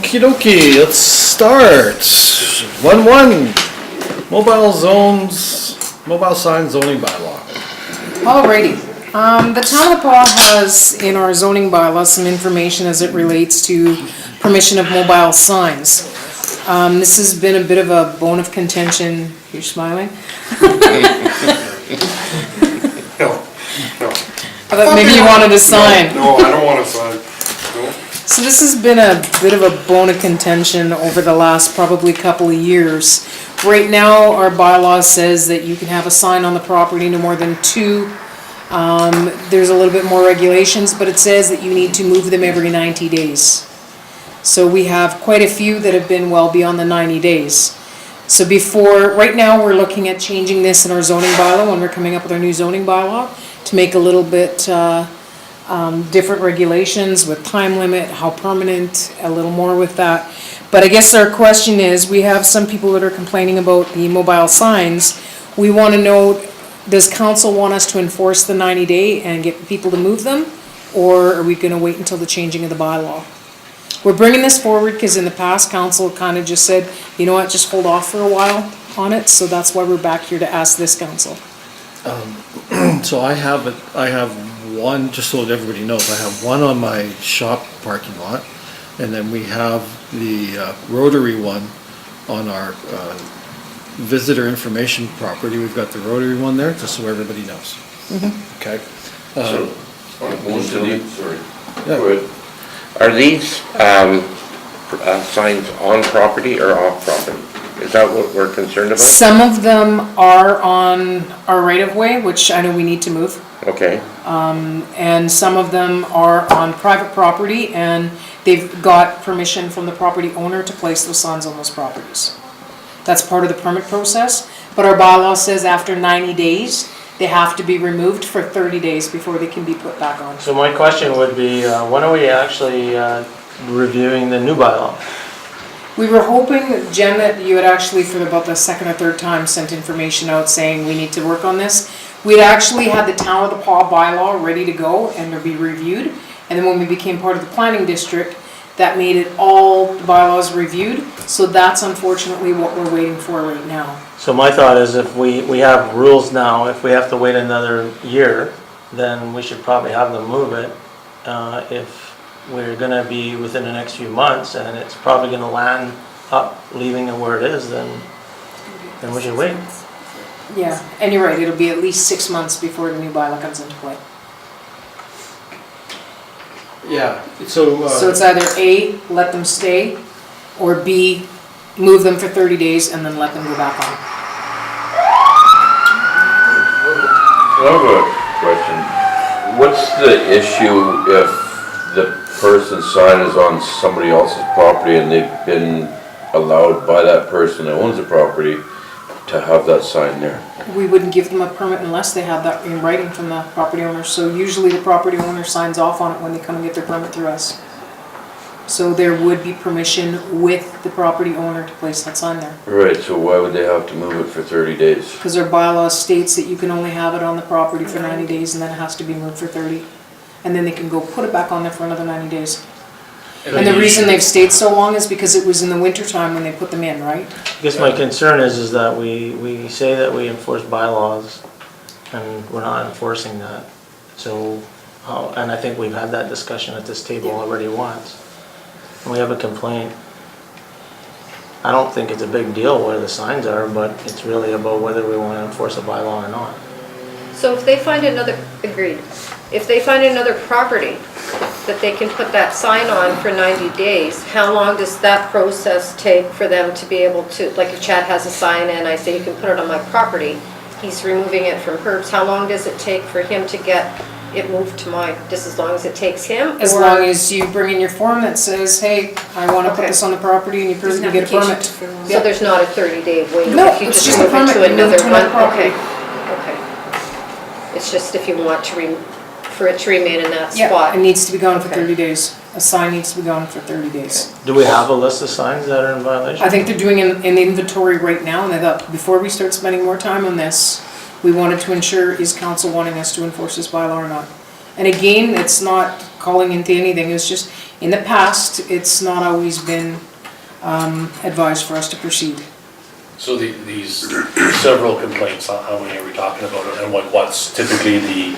Okie dokie, let's start. 1-1, mobile sign zoning bylaw. Alrighty, the town of Paw has in our zoning bylaw some information as it relates to permission of mobile signs. This has been a bit of a bone of contention. You're smiling? No. I thought maybe you wanted a sign. No, I don't want a sign. No. So this has been a bit of a bone of contention over the last probably couple of years. Right now, our bylaw says that you can have a sign on the property no more than 2. There's a little bit more regulations, but it says that you need to move them every 90 days. So we have quite a few that have been well beyond the 90 days. So right now we're looking at changing this in our zoning bylaw when we're coming up with our new zoning bylaw to make a little bit different regulations with time limit, how permanent, a little more with that. But I guess our question is, we have some people that are complaining about the mobile signs. We want to know, does council want us to enforce the 90-day and get people to move them? Or are we going to wait until the changing of the bylaw? We're bringing this forward because in the past, council kind of just said, you know what, just hold off for a while on it. So that's why we're back here to ask this council. So I have one, just so that everybody knows, I have one on my shop parking lot, and then we have the Rotary one on our visitor information property. We've got the Rotary one there, just so everybody knows. Okay. Sorry. Yeah. Go ahead. Are these signs on property or off property? Is that what we're concerned about? Some of them are on our right-of-way, which I know we need to move. Okay, And some of them are on private property, and they've got permission from the property owner to place those signs on those properties. That's part of the permit process, but our bylaw says after 90 days, they have to be removed for 30 days before they can be put back on. So my question would be, when are we actually reviewing the new bylaw? We were hoping, Jen, that you had actually, for about the second or third time, sent information out saying we need to work on this. We'd actually had the Town of the Paw bylaw ready to go and to be reviewed. And then when we became part of the planning district, that made it all the bylaws reviewed. So that's unfortunately what we're waiting for right now. So my thought is if we have rules now, if we have to wait another year, then we should probably have them move it. If we're gonna be within the next few months and it's probably gonna land up, leaving it where it is, then we should wait. Yeah, and you're right, it'll be at least 6 months before the new bylaw comes into play. Yeah, so. So it's either A, let them stay, or B, move them for 30 days and then let them go back on. I have a question. What's the issue if the person's sign is on somebody else's property and they've been allowed by that person that owns the property to have that sign there? We wouldn't give them a permit unless they have that in writing from the property owner. So usually the property owner signs off on it when they come and get their permit through us. So there would be permission with the property owner to place that sign there. Right, so why would they have to move it for 30 days? Because our bylaw states that you can only have it on the property for 90 days and then it has to be moved for 30. And then they can go put it back on there for another 90 days. And the reason they've stayed so long is because it was in the winter time when they put them in, right? I guess my concern is that we say that we enforce bylaws and we're not enforcing that. So, and I think we've had that discussion at this table already once. And we have a complaint. I don't think it's a big deal where the signs are, but it's really about whether we want to enforce a bylaw or not. So if they find another, agreed, if they find another property that they can put that sign on for 90 days, how long does that process take for them to be able to, like if Chad has a sign and I say you can put it on my property, he's removing it from Herb's, how long does it take for him to get it moved to mine? Just as long as it takes him? As long as you bring in your form that says, hey, I want to put this on the proproperty and you get a permit. So there's not a 30-day wait? No, if you it's just a move it permit, to you move it to another one? property. Okay. It's just if you want to for it to remain in that Yeah, spot. it needs to be gone for Okay. 30 days. A sign needs to be gone for 30 days. Do we have a list of signs that are in violation? I think they're doing an inventory right now, and they thought, before we start spending more time on this, we wanted to ensure, is council wanting us to enforce this bylaw or not? And again, it's not calling into anything, it's just, in the past, it's not always been advised for us to proceed. So these several complaints, how many are we talking about, and what's typically the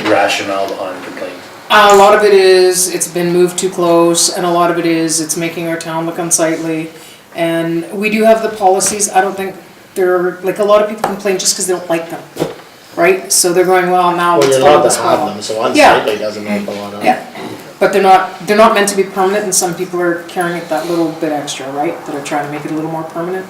rationale behind the complaint? A lot of it is, it's been moved too close, and a lot of it is, it's making our town look unsightly. And we do have the policies, I don't think they're, like, a lot of people complain just because they don't like them, right? So they're going, well, now Well, let's you're follow allowed this to have bylaw. them, so Yeah. unsightly doesn't make a lot of. Yeah, but they're not meant to be permanent, and some people are carrying it that little bit extra, right? That are trying to make it a little more permanent.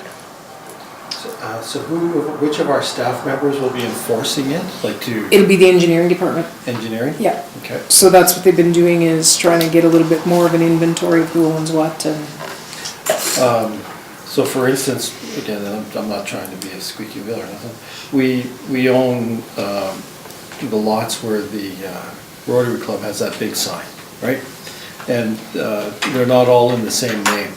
So which of our staff members will be enforcing it, like to It'll be the engineering department, engineering? yeah. Okay. So that's what they've been doing, is trying to get a little bit more of an inventory of who owns what, and So for instance, again, I'm not trying to be a squeaky wheel or nothing, we own the lots where the Rotary Club has that big sign, right? And they're not all in the same name.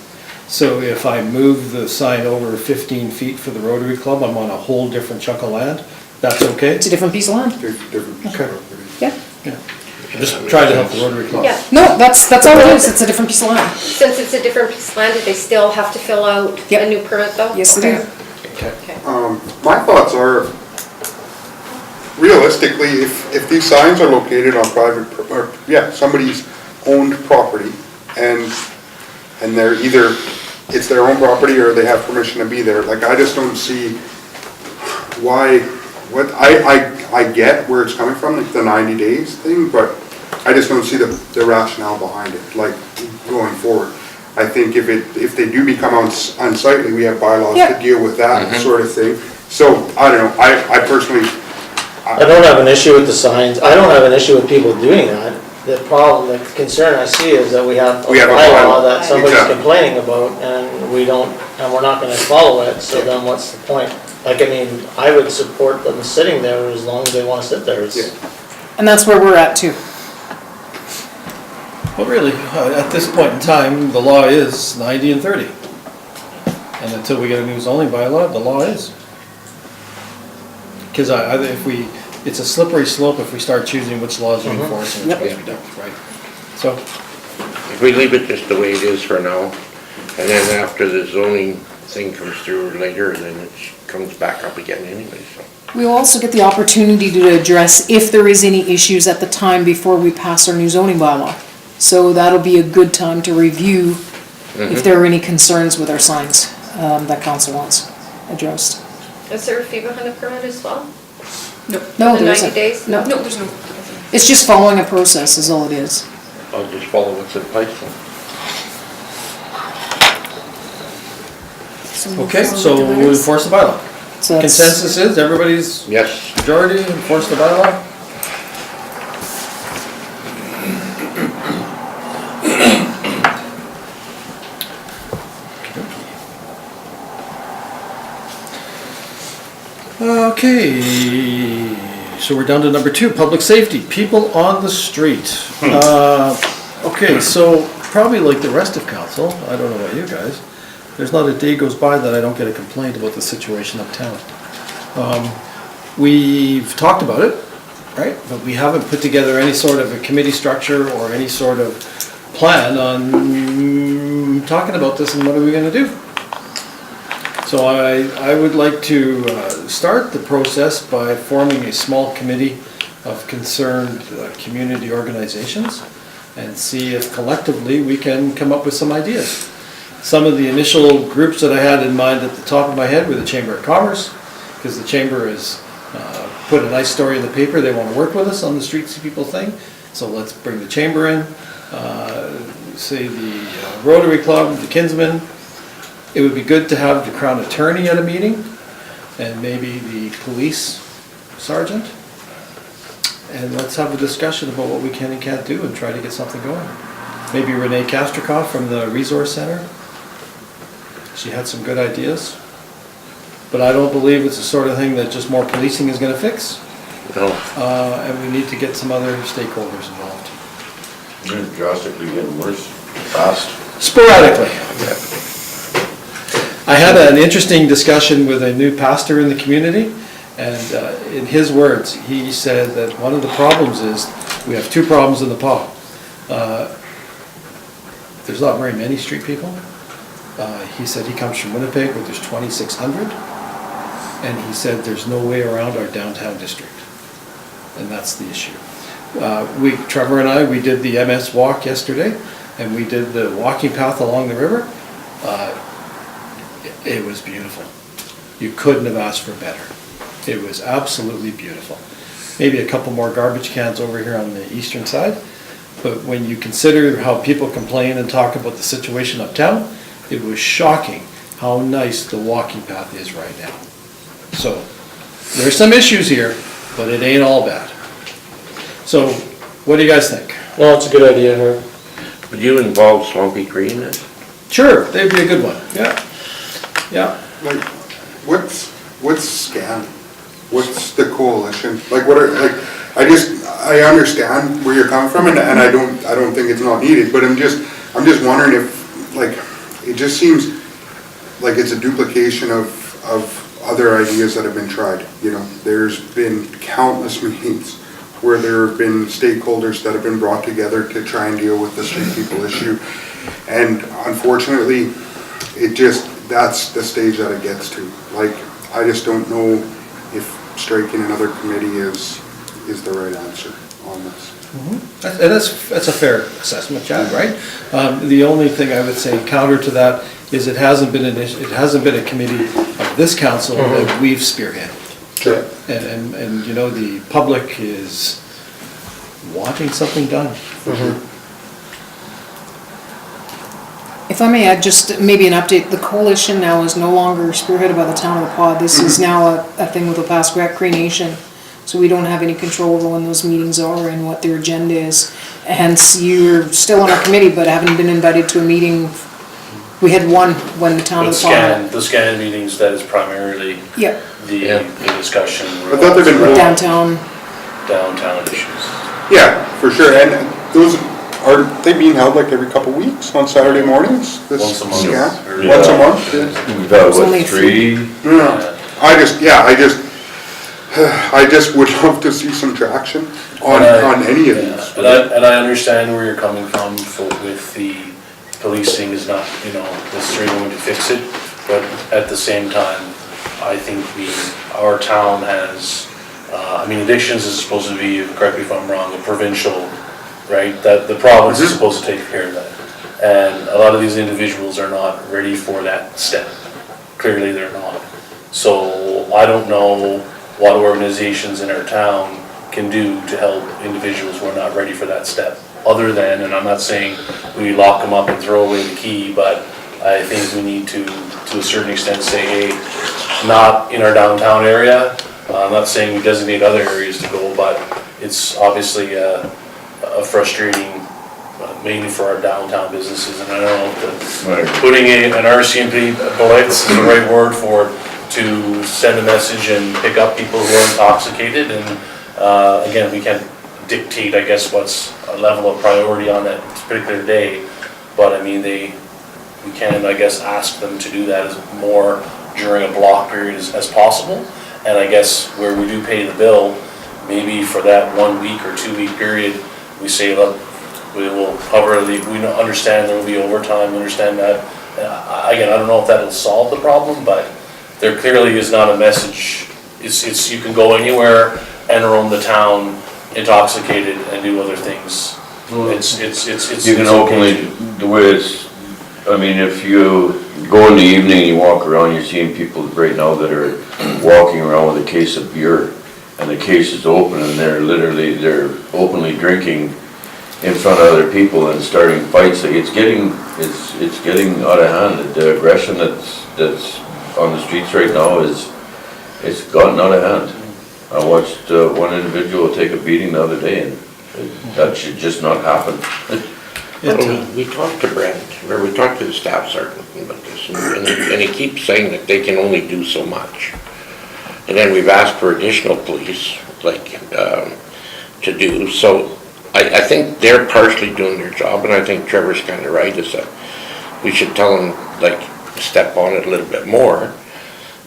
So if I move the sign over 15 feet for the Rotary Club, I'm on a whole different chunk of land, that's okay? it's a different piece of land, Different piece of Okay. property. yeah. Yeah. Just trying to help the Rotary Club. Yeah, No, that's all it is, it's a different piece of land. since it's a different piece of land, do they still have to fill out Yep. a new permit though? Yes, they do. Okay. My thoughts are, realistically, if these signs are located on private, or, yeah, somebody's owned property, and they're either, it's their own property or they have permission to be there, like, I just don't see why, I get where it's coming from, like the 90 days thing, but I just don't see the rationale behind it, like, going forward. I think if they do become unsightly, we have bylaws Yeah. to deal with that sort of thing. So, I don't know, I personally, I don't have an issue with the signs, I don't have an issue with people doing that. The problem, the concern I see is that we have a We have a bylaw bylaw. that somebody's Exactly. complaining about, and we don't, and we're not gonna follow it, so then what's the point? Like, I mean, I would support them sitting there as long as they wanna sit there, Yeah. it's, And that's where we're at too. Well, really, at this point in time, the law is 90 and 30. And until we get a new zoning bylaw, the law is. Because it's a slippery slope if we start choosing which laws we enforce and which ones we don't, right? So, If we leave it just the way it is for now, and then after the zoning thing comes through later, then it comes back up again anyway, so. We will also get the opportunity to address if there is any issues at the time before we pass our new zoning bylaw. So that'll be a good time to review if there are any concerns with our signs that council wants addressed. Is there a fee behind the permit as well? No, The there 90 isn't. days? No, there's no. It's just following a process is all it is. I'll just follow what's in place then. okay, so we'll enforce the bylaw. So that's- Consensus is, everybody's Yes, majority enforce the bylaw? Okay, so we're down to number 2, public safety, people on the street. Okay, so probably like the rest of council, I don't know about you guys, there's not a day goes by that I don't get a complaint about the situation uptown. We've talked about it, right, but we haven't put together any sort of a committee structure or any sort of plan on talking about this and what are we gonna do. So I would like to start the process by forming a small committee of concerned community organizations and see if collectively we can come up with some ideas. Some of the initial groups that I had in mind at the top of my head were the Chamber of Commerce, because the Chamber has put a nice story in the paper, they want to work with us on the Streets of People thing, so let's bring the Chamber in, say the Rotary Club, the Kinsmen. It would be good to have the Crown Attorney at a meeting, and maybe the police sergeant. And let's have a discussion about what we can and can't do and try to get something going. Maybe Renee Kastrikoff from the Resource Center. She had some good ideas. But I don't believe it's the sort of thing that just more policing is gonna fix. no, And we need to get some other stakeholders involved. They're drastically getting worse fast. Sporadically. I had an interesting discussion with a new pastor in the community, and in his words, he said that one of the problems is We have two problems in the paw. There's not very many street people. He said he comes from Winnipeg where there's 2,600. And he said there's no way around our downtown district. And that's the issue. Trevor and I, we did the MS walk yesterday, and we did the walking path along the river. It was beautiful. You couldn't have asked for better. It was absolutely beautiful. Maybe a couple more garbage cans over here on the eastern side, but when you consider how people complain and talk about the situation uptown, it was shocking how nice the walking path is right now. So, there's some issues here, but it ain't all bad. So, what do you guys think? No, it's a good idea, Herb. Would you involve Swampy Green in it? Sure, that'd be a good one, yeah. Yeah, Like, what's SCAN? What's the coalition? Like, what are, like, I understand where you're coming from, and I don't think it's not needed, but I'm just wondering if, like, it just seems like it's a duplication of other ideas that have been tried, you know? There's been countless meetings where there have been stakeholders that have been brought together to try and deal with the street people issue. And unfortunately, that's the stage that it gets to. Like, I just don't know if striking another committee is the right answer on this. and that's a fair assessment, Chad, right? The only thing I would say counter to that is it hasn't been a committee of this council that we've spearheaded. Sure. And you know, the public is wanting something done. If I may add just maybe an update, the coalition now is no longer spearheaded by the town of the Pod. This is now a thing with the Opaskwayak Cree Nation. So we don't have any control over when those meetings are and what their agenda is. Hence, you're still on our committee but haven't been invited to a meeting. We had one when the town of the Pod. The scan meetings, that is primarily Yep, the discussion. I thought they've been downtown. Downtown issues. Yeah, for sure, and those, are they being held like every couple weeks on Saturday mornings? This Once a month. SCAN? Or- Once a month? Yeah. We've got, It's only what, three? No, I just would love to see some traction on any of Yeah, these. and I understand where you're coming from with the policing is not, necessarily going to fix it, but at the same time, I think our town has, addictions is supposed to be, correct me if I'm wrong, a provincial, right? That the province is supposed to take care of that. And a lot of these individuals are not ready for that step. Clearly, they're not. So I don't know what organizations in our town can do to help individuals who are not ready for that step. Other than, and I'm not saying we lock them up and throw away the key, but I think we need to a certain extent, say, hey, not in our downtown area. I'm not saying we designate other areas to go, but it's obviously a frustrating, mainly for our downtown businesses. And I don't know if putting an RCMP blitz is the right word for it, to send a message and pick up people who are intoxicated. And again, we can't dictate, I guess, what's a level of priority on that particular day. But I mean, we can, I guess, ask them to do that as more during a block period as possible. And I guess where we do pay the bill, maybe for that 1 week or 2 week period, we say, look, we will cover we understand there will be overtime, we understand that. Again, I don't know if that'll solve the problem, but there clearly is not a message. It's you can go anywhere and roam the town intoxicated and do other things. You can openly, the way it's, if you go in the evening and you walk around, you're seeing people right now that are walking around with a case of beer, and the case is open, and they're openly drinking in front of other people and starting fights. Like, it's getting out of hand. The aggression that's on the streets right now it's gotten out of hand. I watched one individual take a beating the other day, and that should just not happen. We talked to Brent, or we talked to the staff sergeant about this, and he keeps saying that they can only do so much. And then we've asked for additional police, to do. So I think they're partially doing their job, and I think Trevor's kind of right, is that we should tell them, step on it a little bit more.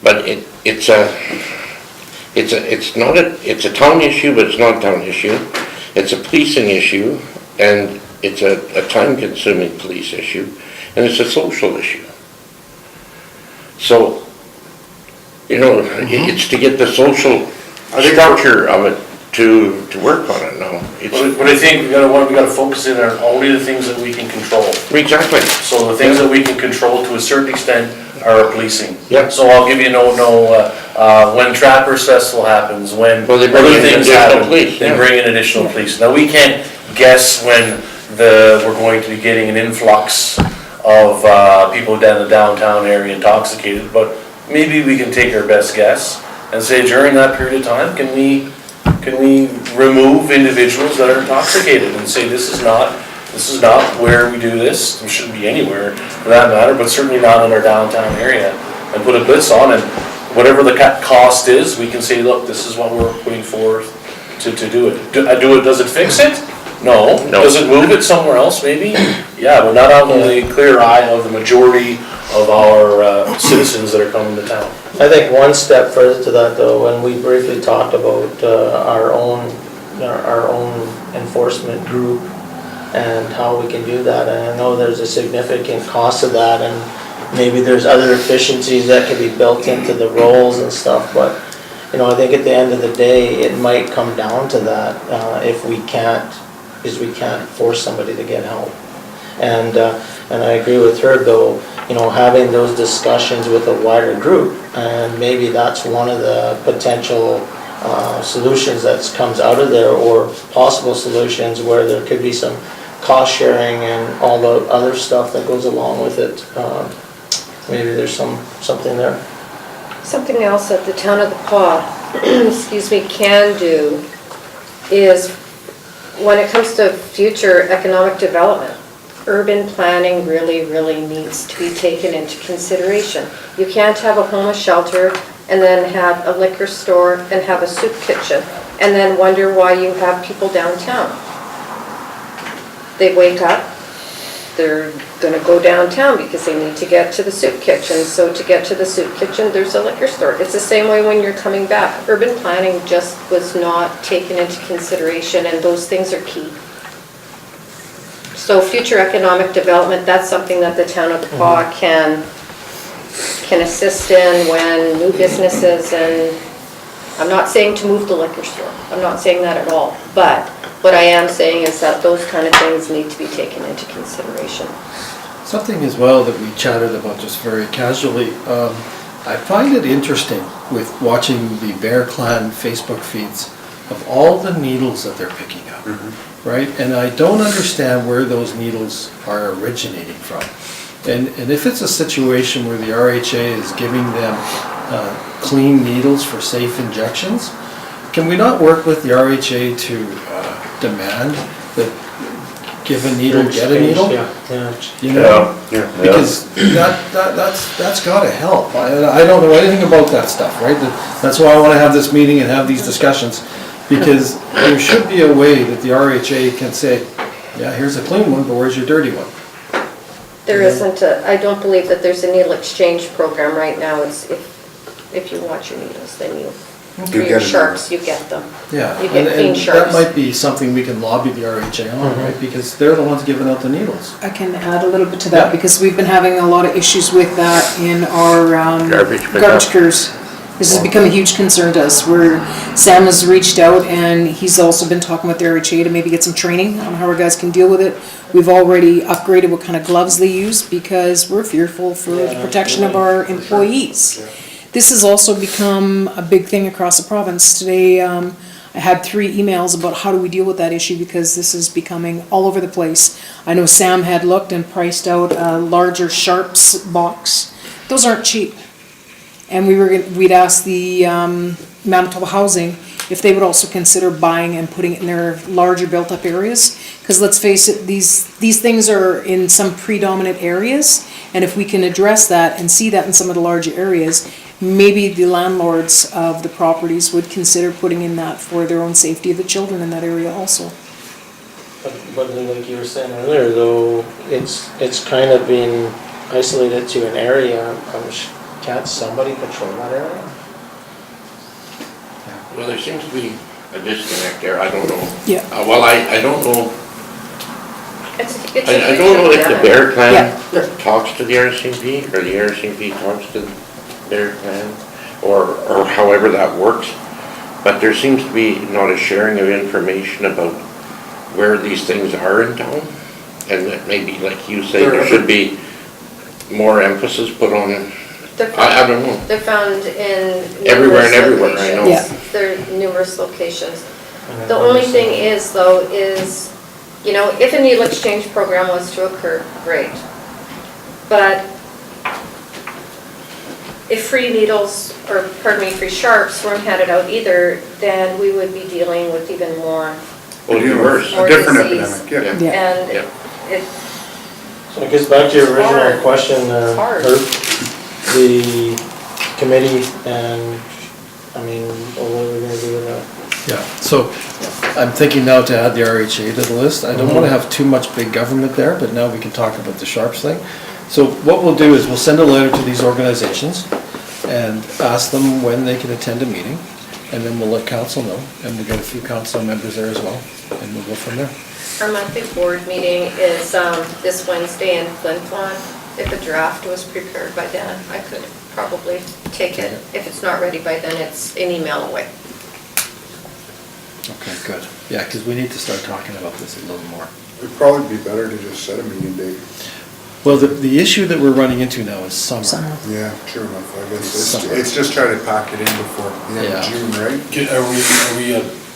But it's a town issue, but it's not a town issue. It's a policing issue, and it's a time-consuming police issue, and it's a social issue. So, you know, it's to get the social structure of it to work on it now. But I think we gotta focus in on only the things that we can control. Exactly. So the things that we can control to a certain extent are policing. Yep. So I'll give you when Trappers Festival happens, when Well, they bring other in things additional happen, police, they yeah. bring in additional police. Now, we can't guess when we're going to be getting an influx of people down the downtown area intoxicated, but maybe we can take our best guess and say during that period of time, can we remove individuals that are intoxicated and say this is not where we do this, it shouldn't be anywhere for that matter, but certainly not in our downtown area, and put a blitz on, and whatever the cost is, we can say, look, this is what we're putting forth to do it. Does it fix it? No. No. Does it move it somewhere else maybe? Yeah, but not out in the clear eye of the majority of our citizens that are coming to town. I think one step further to that though, when we briefly talked about our own enforcement group and how we can do that, and I know there's a significant cost to that, and maybe there's other efficiencies that can be built into the roles and stuff, but you know, I think at the end of the day, it might come down to that if we can't force somebody to get help. And I agree with her though, you know, having those discussions with a wider group, and maybe that's one of the potential solutions that comes out of there, or possible solutions where there could be some cost sharing and all the other stuff that goes along with it. Maybe there's something there. Something else that the town of the Paw, excuse me, can do is when it comes to future economic development, urban planning really, really needs to be taken into consideration. You can't have a homeless shelter and then have a liquor store and have a soup kitchen and then wonder why you have people downtown. They wake up, they're gonna go downtown because they need to get to the soup kitchen. So to get to the soup kitchen, there's a liquor store. It's the same way when you're coming back. Urban planning just was not taken into consideration, and those things are key. So future economic development, that's something that the town of the Paw can assist in when new businesses, and I'm not saying to move the liquor store. I'm not saying that at all. But what I am saying is that those kind of things need to be taken into consideration. Something as well that we chatted about just very casually, I find it interesting with watching the Bear Clan Facebook feeds of all the needles that they're picking up, right? And I don't understand where those needles are originating from. And if it's a situation where the RHA is giving them clean needles for safe injections, can we not work with the RHA to demand that give a needle, get a needle? Yeah. You know? Yeah. Because that's gotta help. I don't know anything about that stuff, right? That's why I wanna have this meeting and have these discussions, because there should be a way that the RHA can say, yeah, here's a clean one, but where's your dirty one? There isn't I don't believe that there's a needle exchange program right now. It's if you want your needles, then you, for your sharps, you get them. Yeah, You get clean and that sharps. might be something we can lobby the RHA on, right? Because they're the ones giving out the needles. I can add a little bit to that Yeah. because we've been having a lot of issues with that in our Garbage pickup. garbage crews. This has become a huge concern to us, where Sam has reached out and he's also been talking with the RHA to maybe get some training on how our guys can deal with it. We've already upgraded what kind of gloves they use because we're fearful for the protection of our employees. This has also become a big thing across the province. Today, I had 3 emails about how do we deal with that issue because this is becoming all over the place. I know Sam had looked and priced out a larger Sharps box. Those aren't cheap. And we'd ask the Manitoba Housing if they would also consider buying and putting it in their larger built-up areas. Because let's face it, these things are in some predominant areas, and if we can address that and see that in some of the larger areas, maybe the landlords of the properties would consider putting in that for their own safety of the children in that area also. But like you were saying earlier though, it's kind of been isolated to an area. Can't somebody patrol that area? Well, there seems to be a disconnect there, I don't know. Yeah. Well, I don't know, It's a I don't know huge if the epidemic. Bear Clan Yeah. talks to the RCMP, or the RCMP talks to the Bear Clan, or however that works. But there seems to be not a sharing of information about where these things are in town. And that maybe, like you say, there should be more emphasis put on, I don't know. They're found in Everywhere and numerous everywhere, I know. locations. There are numerous locations. The only thing is though, is, you know, if a needle exchange program was to occur, great. But if free needles, or pardon me, free sharps weren't handed out either, then we would be dealing with even more. Well, it'd be worse. More A different disease. epidemic, yeah. Yeah. And Yeah. it, So it gets back to your It's hard. original question, It's hard. Herb. The committee and, I mean, what are we gonna do with that? Yeah, so I'm thinking now to add the RHA to the list. I don't wanna have too much big government there, but now we can talk about the Sharps thing. So what we'll do is we'll send a letter to these organizations and ask them when they can attend a meeting. And then we'll let council know, and we'll get a few council members there as well, and we'll go from there. our monthly board meeting is this Wednesday in Flin Flon. If a draft was prepared by then, I could probably take it. If it's not ready by then, it's an email away. Okay, good. Yeah, because we need to start talking about this a little more. It'd probably be better to just set a meeting date. Well, the issue that we're running into now is summer. Summer. Yeah, true enough, I guess. Summer. It's just trying to pack it in before the end Yeah. of June, right?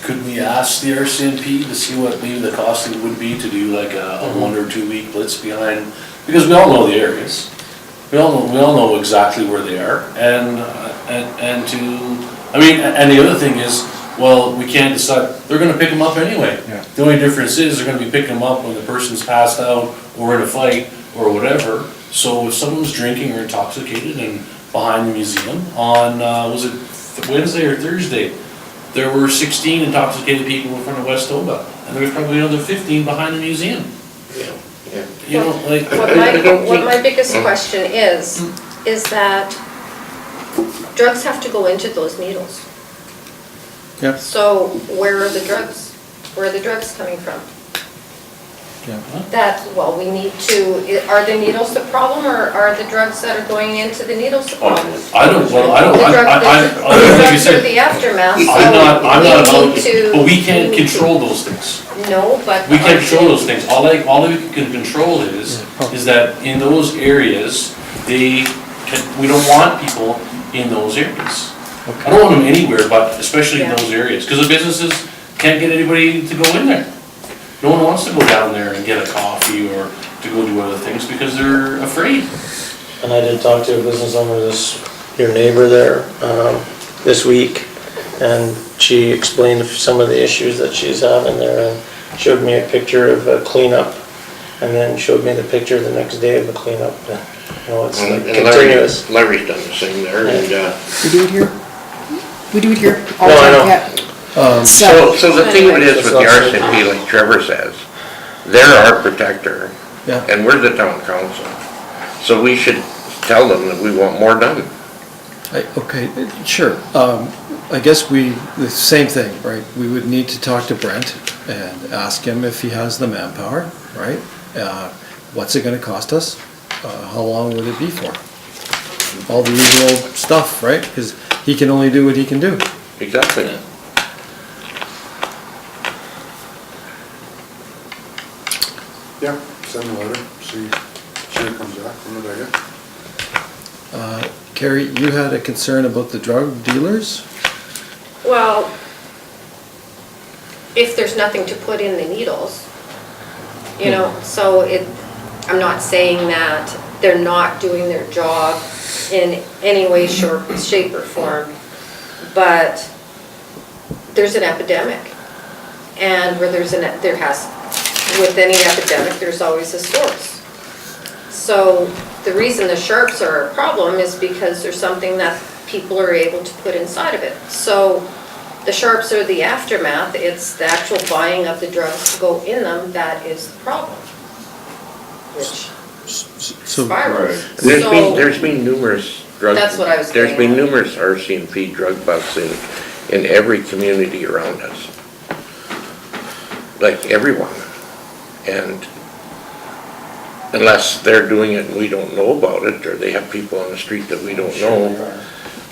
Could we ask the RCMP to see what maybe the cost it would be to do like a 1 or 2 week blitz behind, because we all know the areas. We all know exactly where they are, and the other thing is, well, we can't decide, they're gonna pick them up anyway. Yeah. The only difference is they're gonna be picking them up when the person's passed out or in a fight or whatever. So if someone's drinking or intoxicated and behind the museum on, was it Wednesday or Thursday? There were 16 intoxicated people in front of West Toba, and there was probably another 15 behind the museum. Yeah, yeah. You know, like, I don't What think- my biggest question is that drugs have to go into those needles. Yep. So where are the drugs? Where are the drugs coming from? Yeah. Well, we need to, are the needles the problem, or are the drugs that are going into the needles the problem? I don't, The drug- like you the drugs are said, the aftermath, so I'm not we about, need to. but we can't need to- control those things. No, but. We can't control those things. All we can control is that in those areas, we don't want people in those areas. I don't want them anywhere, but especially in Yeah. those areas, because the businesses can't get anybody to go in there. No one wants to go down there and get a coffee or to go do other things because they're afraid. And I did talk to a business owner, your neighbor there, this week, and she explained some of the issues that she's having there, and showed me a picture of a cleanup, and then showed me the picture the next day of the cleanup. And, you know, it's like And continuous. Larry's done the same there, and, We do it here. We do it here all No, the I time, know. yeah. so the thing of it is with the RCMP, like Trevor says, they're our protector, Yeah. and we're the town council. So we should tell them that we want more done. Okay, sure. I guess the same thing, right? We would need to talk to Brent and ask him if he has the manpower, right? What's it gonna cost us? How long would it be for? All the usual stuff, right? Because he can only do what he can do. Exactly. Yeah, send a letter, see what comes back from it, I guess. Carrie, you had a concern about the drug dealers? Well, if there's nothing to put in the needles, you know, so I'm not saying that they're not doing their job in any way, shape or form, but there's an epidemic. And where with any epidemic, there's always a source. So the reason the sharps are a problem is because there's something that people are able to put inside of it. So the sharps are the aftermath, it's the actual buying of the drugs to go in them that is the problem, which So, spirals. There's been numerous drug. That's what I was There's getting been at. numerous RCMP drug busts in every community around us. Like everyone. And unless they're doing it and we don't know about it, or they have people on the street that we don't know,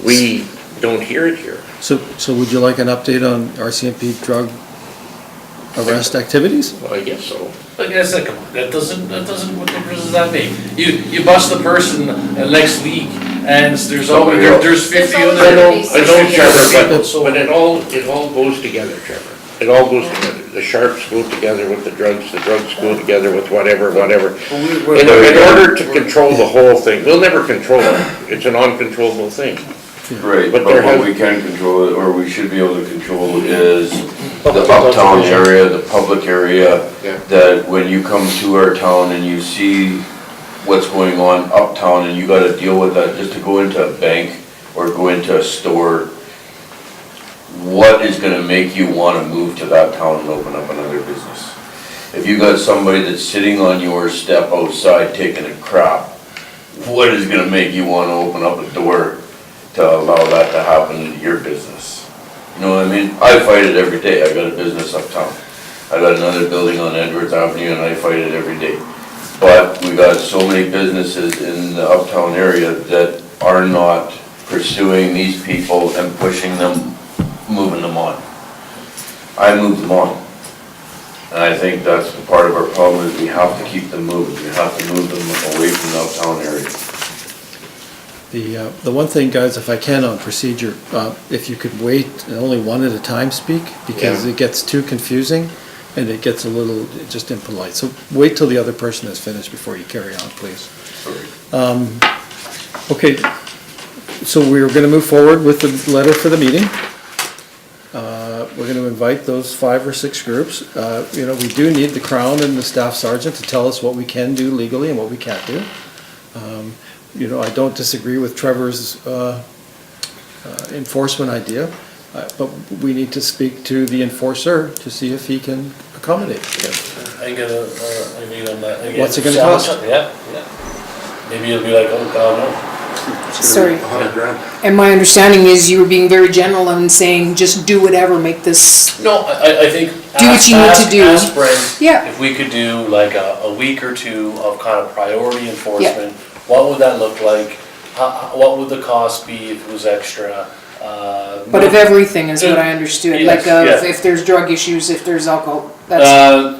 we don't hear it here. So would you like an update on RCMP drug arrest activities? Well, I guess so. Like I said, that doesn't, what difference does that make? You bust the person next week, and there's always, there's 50 It's always other. gonna be I know, Trevor, but, So- but it all goes together, Trevor. It all goes together. The sharps go together with the drugs go together with whatever. In order to control the whole thing, we'll never control it. It's an uncontrollable thing. Right, But but there what has- we can control, or we should be able to control is the uptown area, the public area, Yeah. that when you come to our town and you see what's going on uptown and you gotta deal with that, just to go into a bank or go into a store, what is gonna make you wanna move to that town and open up another business? If you got somebody that's sitting on your step outside taking a crap, what is gonna make you wanna open up a door to allow that to happen in your business? You know what I mean? I fight it every day. I got a business uptown. I got another building on Edwards Avenue and I fight it every day. But we got so many businesses in the uptown area that are not pursuing these people and pushing them, moving them on. I move them on. And I think that's the part of our problem, is we have to keep them moving. We have to move them away from the uptown area. The one thing, guys, if I can on procedure, if you could wait and only one at a time speak, because Yeah. it gets too confusing and it gets a little just impolite. So wait till the other person is finished before you carry on, please. Okay, so we're gonna move forward with the letter for the meeting. We're gonna invite those 5 or 6 groups. You know, we do need the Crown and the Staff Sergeant to tell us what we can do legally and what we can't do. You know, I don't disagree with Trevor's enforcement idea, but we need to speak to the enforcer to see if he can accommodate. I get a, I mean, on that. What's it gonna cost? Yeah, yeah. Maybe you'll be like, oh, God, no. Sorry. $100,000. And my understanding is you were being very general and saying, just do whatever, make this, No, I think. Do what you need to do. Ask Brent. Yeah. If we could do like a week or two of kind of priority enforcement, what would that look like? What would the cost be if it was extra? but of everything is what I understood, Yes, like yeah. if there's drug issues, if there's alcohol, that's,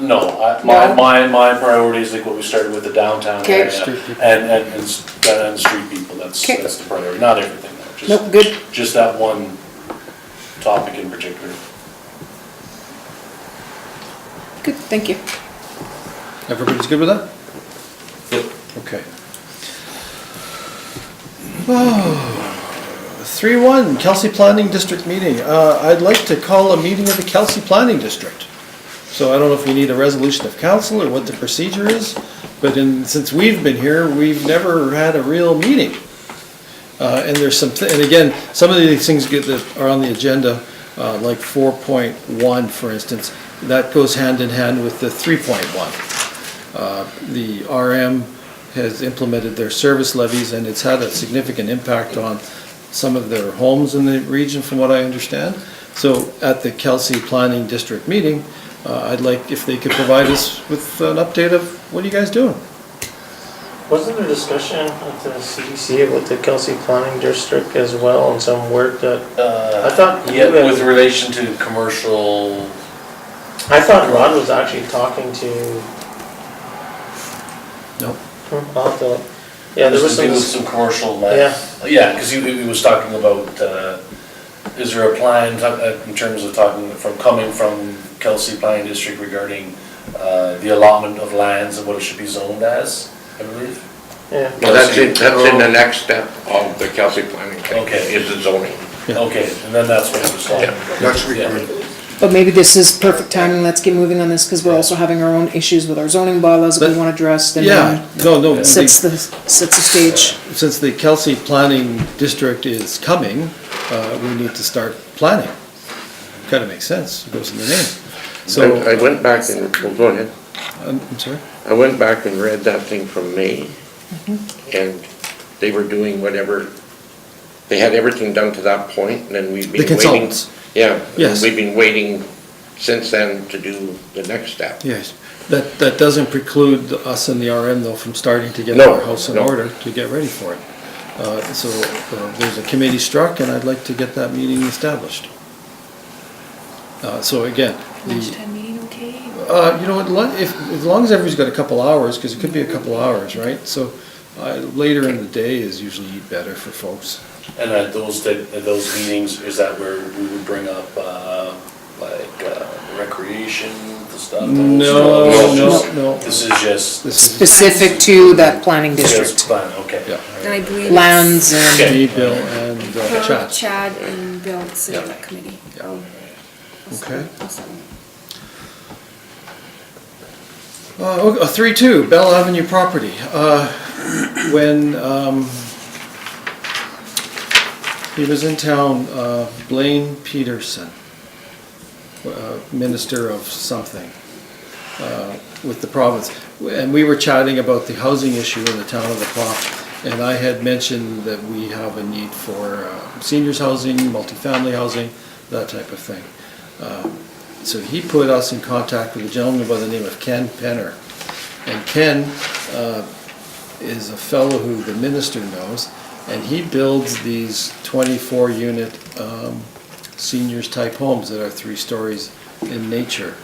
No, No? my priority is like what we started with the downtown Okay. area. Street people. And street people, that's Okay. the priority, not everything though. just- nope, good. Just that one topic in particular. Good, thank you. Everybody's good with that? Yep. Okay. 3-1, Kelsey Planning District meeting. I'd like to call a meeting of the Kelsey Planning District. So I don't know if we need a resolution of council or what the procedure is, but since we've been here, we've never had a real meeting. And there's and again, some of these things that are on the agenda, like 4.1, for instance, that goes hand in hand with the 3.1. The RM has implemented their service levies, and it's had a significant impact on some of their homes in the region, from what I understand. So at the Kelsey Planning District meeting, I'd like if they could provide us with an update of what are you guys doing? Wasn't there discussion at the CDC about the Kelsey Planning District as well, and some work that, I thought you Yeah, had- with relation to commercial, I thought Rod was actually talking to, No? I'll have to, yeah, there was to do with some, some commercial. Yeah. Yeah, because he was talking about, is there a plan in terms of coming from Kelsey Planning District regarding the allotment of lands and what it should be zoned as, I believe? yeah. Well, that's in the next step of the Kelsey planning thing, Okay. is the zoning. Yeah. Okay, and then that's what it was talking Yeah. about. That should be Yeah. coming. But maybe this is perfect timing, let's get moving on this, because we're also having our own issues with our zoning bylaws that we want addressed, and Yeah, no, sets the stage. since the Kelsey Planning District is coming, we need to start planning. Kind of makes sense, it goes in the name. So, I went back and, well, go ahead. I'm sorry? I went back and read that thing from May, and they were doing whatever They had everything done to that point, and then we've The been waiting. consultants, Yeah, Yes. and we've been waiting since then to do the next step. yes. That doesn't preclude us in the RM though from starting to get No, our house in no. order to get ready for it. So there's a committee struck and I'd like to get that meeting established. So again, Lunchtime meeting, okay? you know what, as long as everybody's got a couple hours, because it could be a couple hours, right? So later in the day is usually better for folks. And at those meetings, is that where we would bring up, recreation, the stuff? No. This is just, This is Specific to that planning just district. plan, okay. Yeah. And I believe Lands and, me, Bill, and Chad. Chad and Bill sit on Yeah. that committee. Okay. 3-2, Bell Avenue property. When he was in town, Blaine Peterson, minister of something with the province, and we were chatting about the housing issue in the town of La Croix, and I had mentioned that we have a need for seniors housing, multifamily housing, that type of thing. So he put us in contact with a gentleman by the name of Ken Penner. And Ken is a fellow who the minister knows, and he builds these 24-unit seniors type homes that are 3 stories in nature.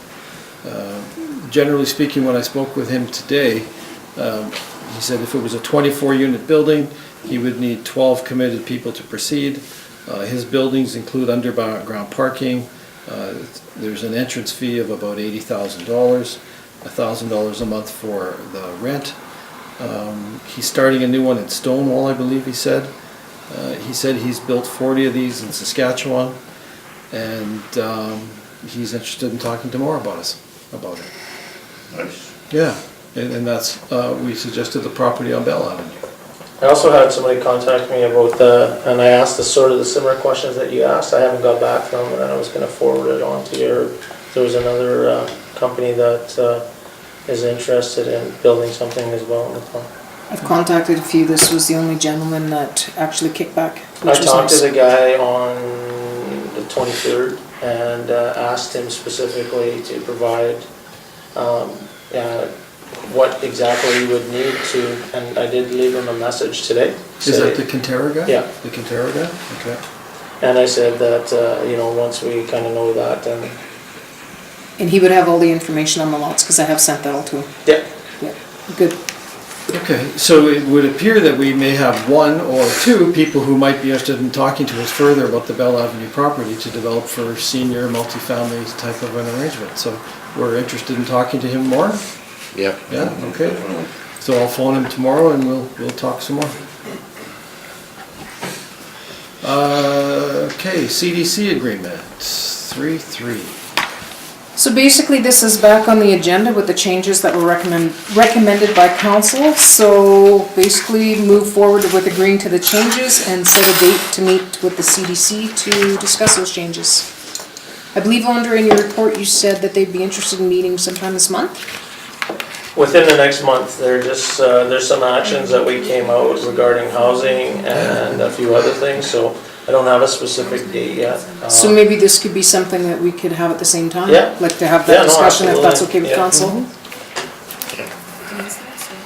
Generally speaking, when I spoke with him today, he said if it was a 24-unit building, he would need 12 committed people to proceed. His buildings include underground parking. There's an entrance fee of about $80,000, $1,000 a month for the rent. He's starting a new one in Stonewall, I believe he said. He said he's built 40 of these in Saskatchewan, and he's interested in talking to more about it. Nice. Yeah, and that's, we suggested the property on Bell Avenue. I also had somebody contact me about and I asked the sort of the similar questions that you asked. I haven't got back from them, and I was gonna forward it on to you. There was another company that is interested in building something as well in the town. I've contacted a few, this was the only gentleman that actually kicked back, I which was talked to nice. the guy on the 23rd and asked him specifically to provide what exactly you would need to, and I did leave him a message today. Is that the Quintero guy? Yeah. The Quintero guy? Okay. And I said that, once we kind of know that, then, And he would have all the information on the lots, because I have sent that all to him. yeah. Yeah, good. Okay, so it would appear that we may have 1 or 2 people who might be interested in talking to us further about the Bell Avenue property to develop for senior multifamily type of an arrangement. So we're interested in talking to him more? Yeah. Yeah, okay. So I'll phone him tomorrow and we'll talk some more. Okay, CDC agreement, 3-3. So basically, this is back on the agenda with the changes that were recommended by council. So basically, move forward with agreeing to the changes and set a date to meet with the CDC to discuss those changes. I believe, Andrea, in your report, you said that they'd be interested in meeting sometime this month? Within the next month, there's some actions that we came out regarding housing and a few other things, so I don't have a specific date yet. So maybe this could be something that we could have at the same time? Yeah. Like to have Yeah, that no, discussion, if that's okay absolutely. with Yeah. council?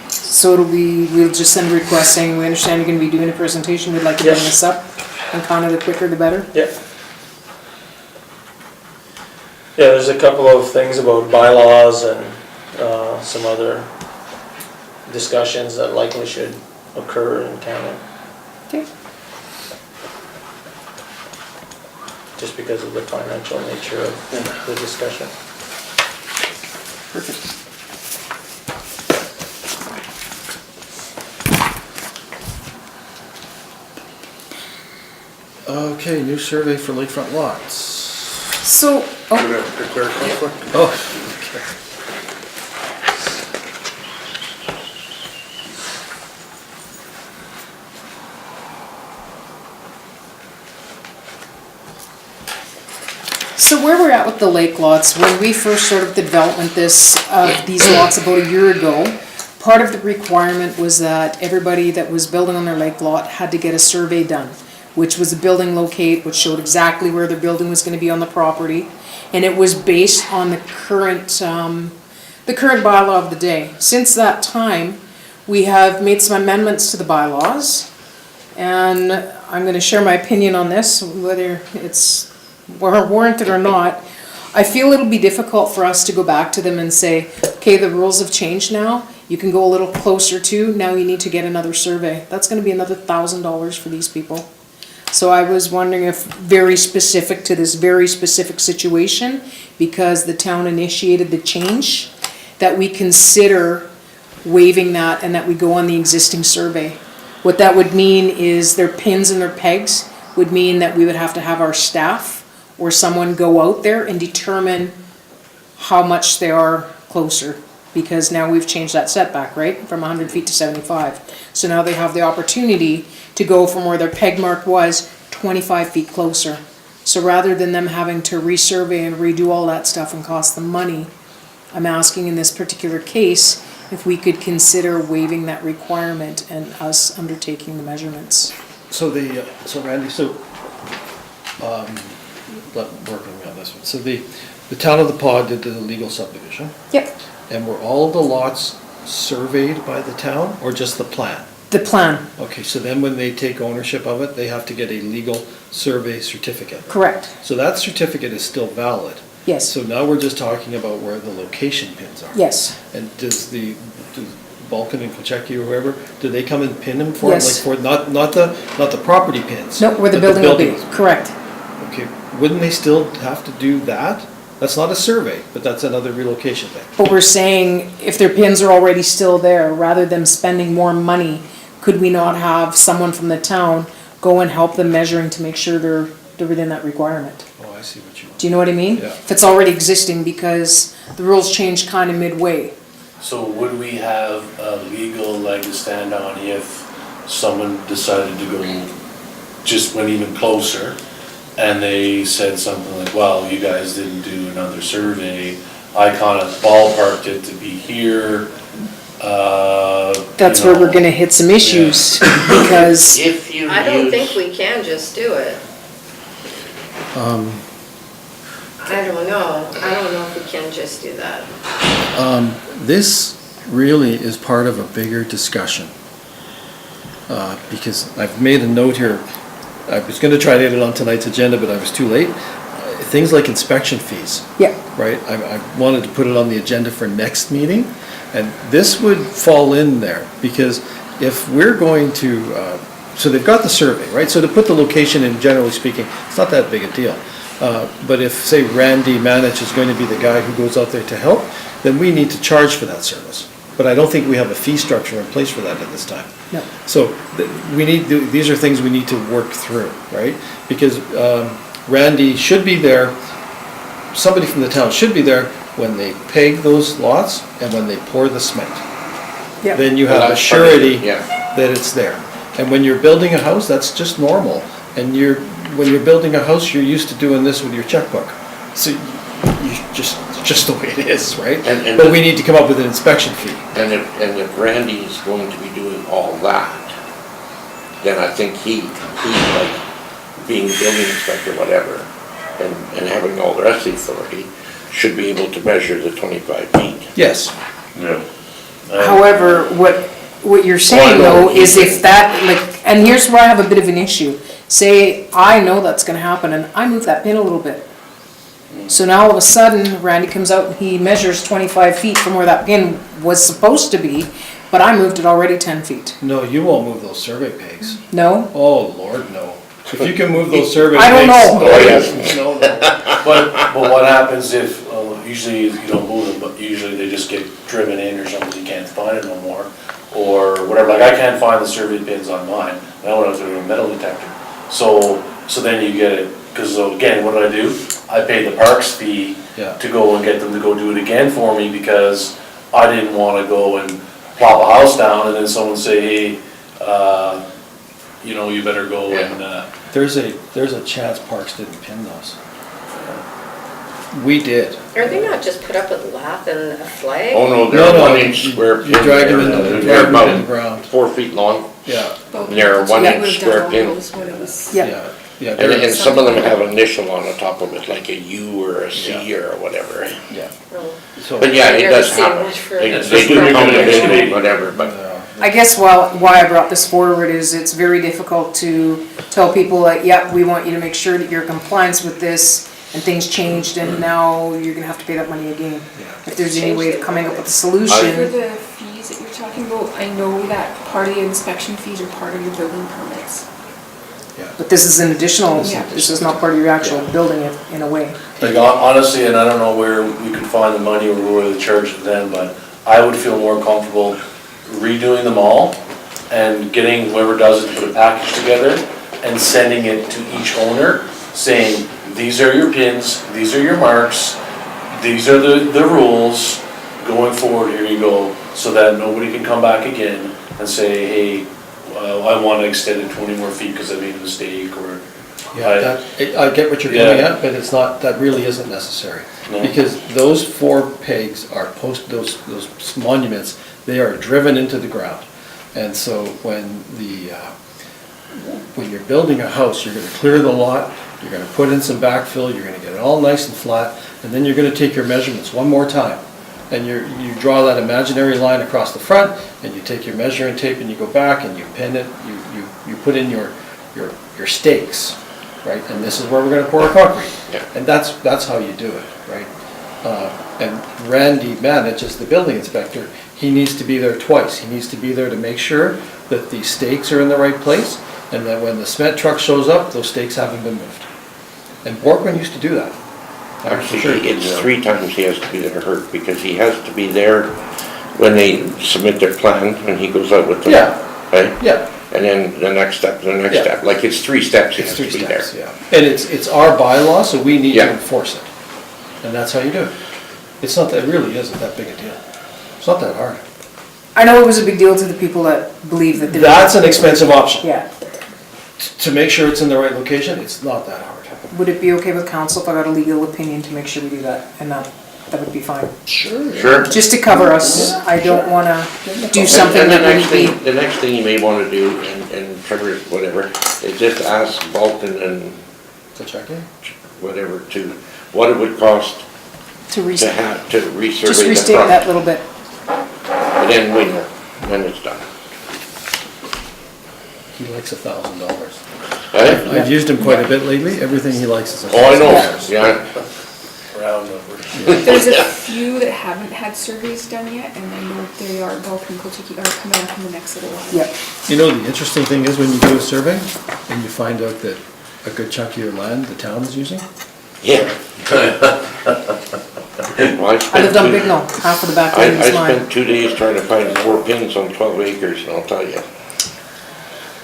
So we'll just send a request saying, we understand you're gonna be doing a presentation, we'd like to bring Yes. this up, and kind of the quicker the better. Yeah. Yeah, there's a couple of things about bylaws and some other discussions that likely should occur in Canada, Okay. just because of the financial nature of the discussion. Perfect. Okay, new survey for lakefront lots. So, Gonna declare conflict? Oh, so where we're at with the lake lots, when we first started the development of these lots about a year ago, part of the requirement was that everybody that was building on their lake lot had to get a survey done. which was a building locate, which showed exactly where their building was gonna be on the property. And it was based on the current bylaw of the day. Since that time, we have made some amendments to the bylaws. And I'm gonna share my opinion on this, whether it's warranted or not. I feel it'll be difficult for us to go back to them and say, okay, the rules have changed now, you can go a little closer to, now you need to get another survey. That's gonna be another $1,000 for these people. So I was wondering if very specific to this very specific situation, because the town initiated the change, that we consider waiving that and that we go on the existing survey. What that would mean is their pins and their pegs would mean that we would have to have our staff or someone go out there and determine how much they are closer. Because now we've changed that setback, right, from 100 feet to 75. So now they have the opportunity to go from where their peg mark was 25 feet closer. So rather than them having to resurvey and redo all that stuff and cost them money, I'm asking in this particular case if we could consider waiving that requirement and us undertaking the measurements. So Randy, working on this one. So the town of the Pod did the legal subdivision, Yep. and were all the lots surveyed by the town, or just the plan? The plan, Okay, so then when they take ownership of it, they have to get a legal survey certificate. correct, So that certificate is still valid. yes, So now we're just talking about where the location pins are. yes, And does Vulcan and Kocheki or whoever, do they come and pin them for it? Yes. Like for, not the property pins? no, where the but building will be, building. correct. Okay, wouldn't they still have to do that? That's not a survey, but that's another relocation thing. But we're saying if their pins are already still there, rather than spending more money, could we not have someone from the town go and help them measuring to make sure they're within that requirement? Oh, I see what you want. Do you know what I mean? Yeah. If it's already existing, because the rules changed kind of midway. So would we have a legal leg to stand on if someone decided to go, just went even closer, and they said something like, well, you guys didn't do another survey, I kind of ballparked it to be here, That's you where know. we're gonna hit some issues, because, If you I don't use- think we can just do it. I don't know. I don't know if we can just do that. This really is part of a bigger discussion. Because I've made a note here, I was gonna try to get it on tonight's agenda, but I was too late. Things like inspection fees, yeah, right? I wanted to put it on the agenda for next meeting, and this would fall in there, because if we're going to, so they've got the survey, right? So to put the location in, generally speaking, it's not that big a deal. But if, say, Randy Manich is going to be the guy who goes out there to help, then we need to charge for that service. But I don't think we have a fee structure in place for that at this time. no, So we need, these are things we need to work through, right? Because Randy should be there, somebody from the town should be there when they peg those lots and when they pour the cement. yeah. Then you Well, have a that's part of it, surety yeah. that it's there. And when you're building a house, that's just normal. And when you're building a house, you're used to doing this with your checkbook. So you just the way it is, right? And But we need to come up with an inspection fee. And if Randy is going to be doing all that, then I think he like being building inspector, whatever, and having all the rest of the authority, should be able to measure the 25 feet. Yes. Yeah. However, what you're saying Well, I know though is if that, like, and here's where I have a bit of an issue. Say, I know that's gonna happen and I move that pin a little bit. So now all of a sudden, Randy comes out and he measures 25 feet from where that pin was supposed to be, but I moved it already 10 feet. No, you won't move those survey pegs. No? Oh, Lord, no. If you can move those survey I don't pegs. know. Oh, yes. No, no. But what happens if, usually you don't move them, but usually they just get driven in or something, you can't find it no more, or whatever, like I can't find the survey pins on mine, I went out to a metal detector. So then you get it, because again, what did I do? I paid the parks fee Yeah. to go and get them to go do it again for me, because I didn't wanna go and plop a house down and then someone say, hey, you better go and, There's a chance Parks didn't pin those. We did. Are they not just put up with lath and a flag? Oh, no, No, they're no, 1 inch square. you drag them into the- pins. drag them They're into the ground. 4 feet long, Yeah, And they're 1 Yeah. inch square pin. Yeah, yeah, yeah. And some of them have initial on the top of it, like a U or a C Yeah. or whatever. Yeah. So, But yeah, it Never does seen happen. one for- They It's they just do when come you're in gonna and whatever, but I guess why I brought this forward is it's very difficult to tell people that, yeah, we want you to make sure that you're in compliance with this, and things changed, and now you're gonna have to pay that money again. If there's any way of coming up with a For solution, the fees that you're talking about, I know that part of the inspection fees are part of your building permits. but this is an additional, Yeah. this is not part of your actual building it in a way. Like honestly, and I don't know where we could find the money or where the charge it then, but I would feel more comfortable redoing them all and getting whoever does it to put a package together and sending it to each owner, saying, these are your pins, these are your marks, these are the rules, going forward, here you go, so that nobody can come back again and say, hey, I want to extend it 20 more feet because I made a mistake, or yeah, I get what you're getting Yeah. at, but it's not, that really isn't necessary. No. Because those 4 pegs are those monuments, they are driven into the ground. And so when when you're building a house, you're gonna clear the lot, you're gonna put in some backfill, you're gonna get it all nice and flat, and then you're gonna take your measurements one more time. And you draw that imaginary line across the front, and you take your measuring tape and you go back and you pin it, you put in your stakes, right? And this is where we're gonna pour our concrete. Yeah. And that's how you do it, right? And Randy manages the building inspector. He needs to be there twice. He needs to be there to make sure that the stakes are in the right place, and that when the cement truck shows up, those stakes haven't been moved. And Borkman used to do that. actually, it's 3 times he has to be there, Herc, because he has to be there when they submit their plan, when he goes out with them. Yeah. Right? Yeah, And then the next step, Yeah. like it's 3 steps he it's has to 3 be there. steps, yeah. And it's our bylaw, so we need to Yeah. enforce it. And that's how you do it. It really isn't that big a deal. It's not that hard. I know it was a big deal to the people that believe that they're. That's an expensive option. Yeah. To make sure it's in the right location, it's not that hard. Would it be okay with council if I got a legal opinion to make sure we do that? And that would be fine. Sure. Just to cover us, I don't wanna do something And that the next wouldn't thing, be. the next thing you may wanna do, and Trevor, whatever, is just ask Bolton and To check in? whatever what it would cost To to have, to resurvey the just restate front. that little bit. And then we know, then it's done. He likes $1,000. Eh? I've used him quite a bit lately. Everything he likes is $1,000. Oh, I know, yeah. round numbers. There's a few that haven't had surveys done yet, and I know they are both in Kotiki, are coming up in the next little while. Yep. You know, the interesting thing is when you do a survey and you find out that a good chunk of your land the town is using, Yeah. Well, I lived on Bignell, half of the back end I is mine. spent 2 days trying to find 4 pins on 12 acres, and I'll tell you.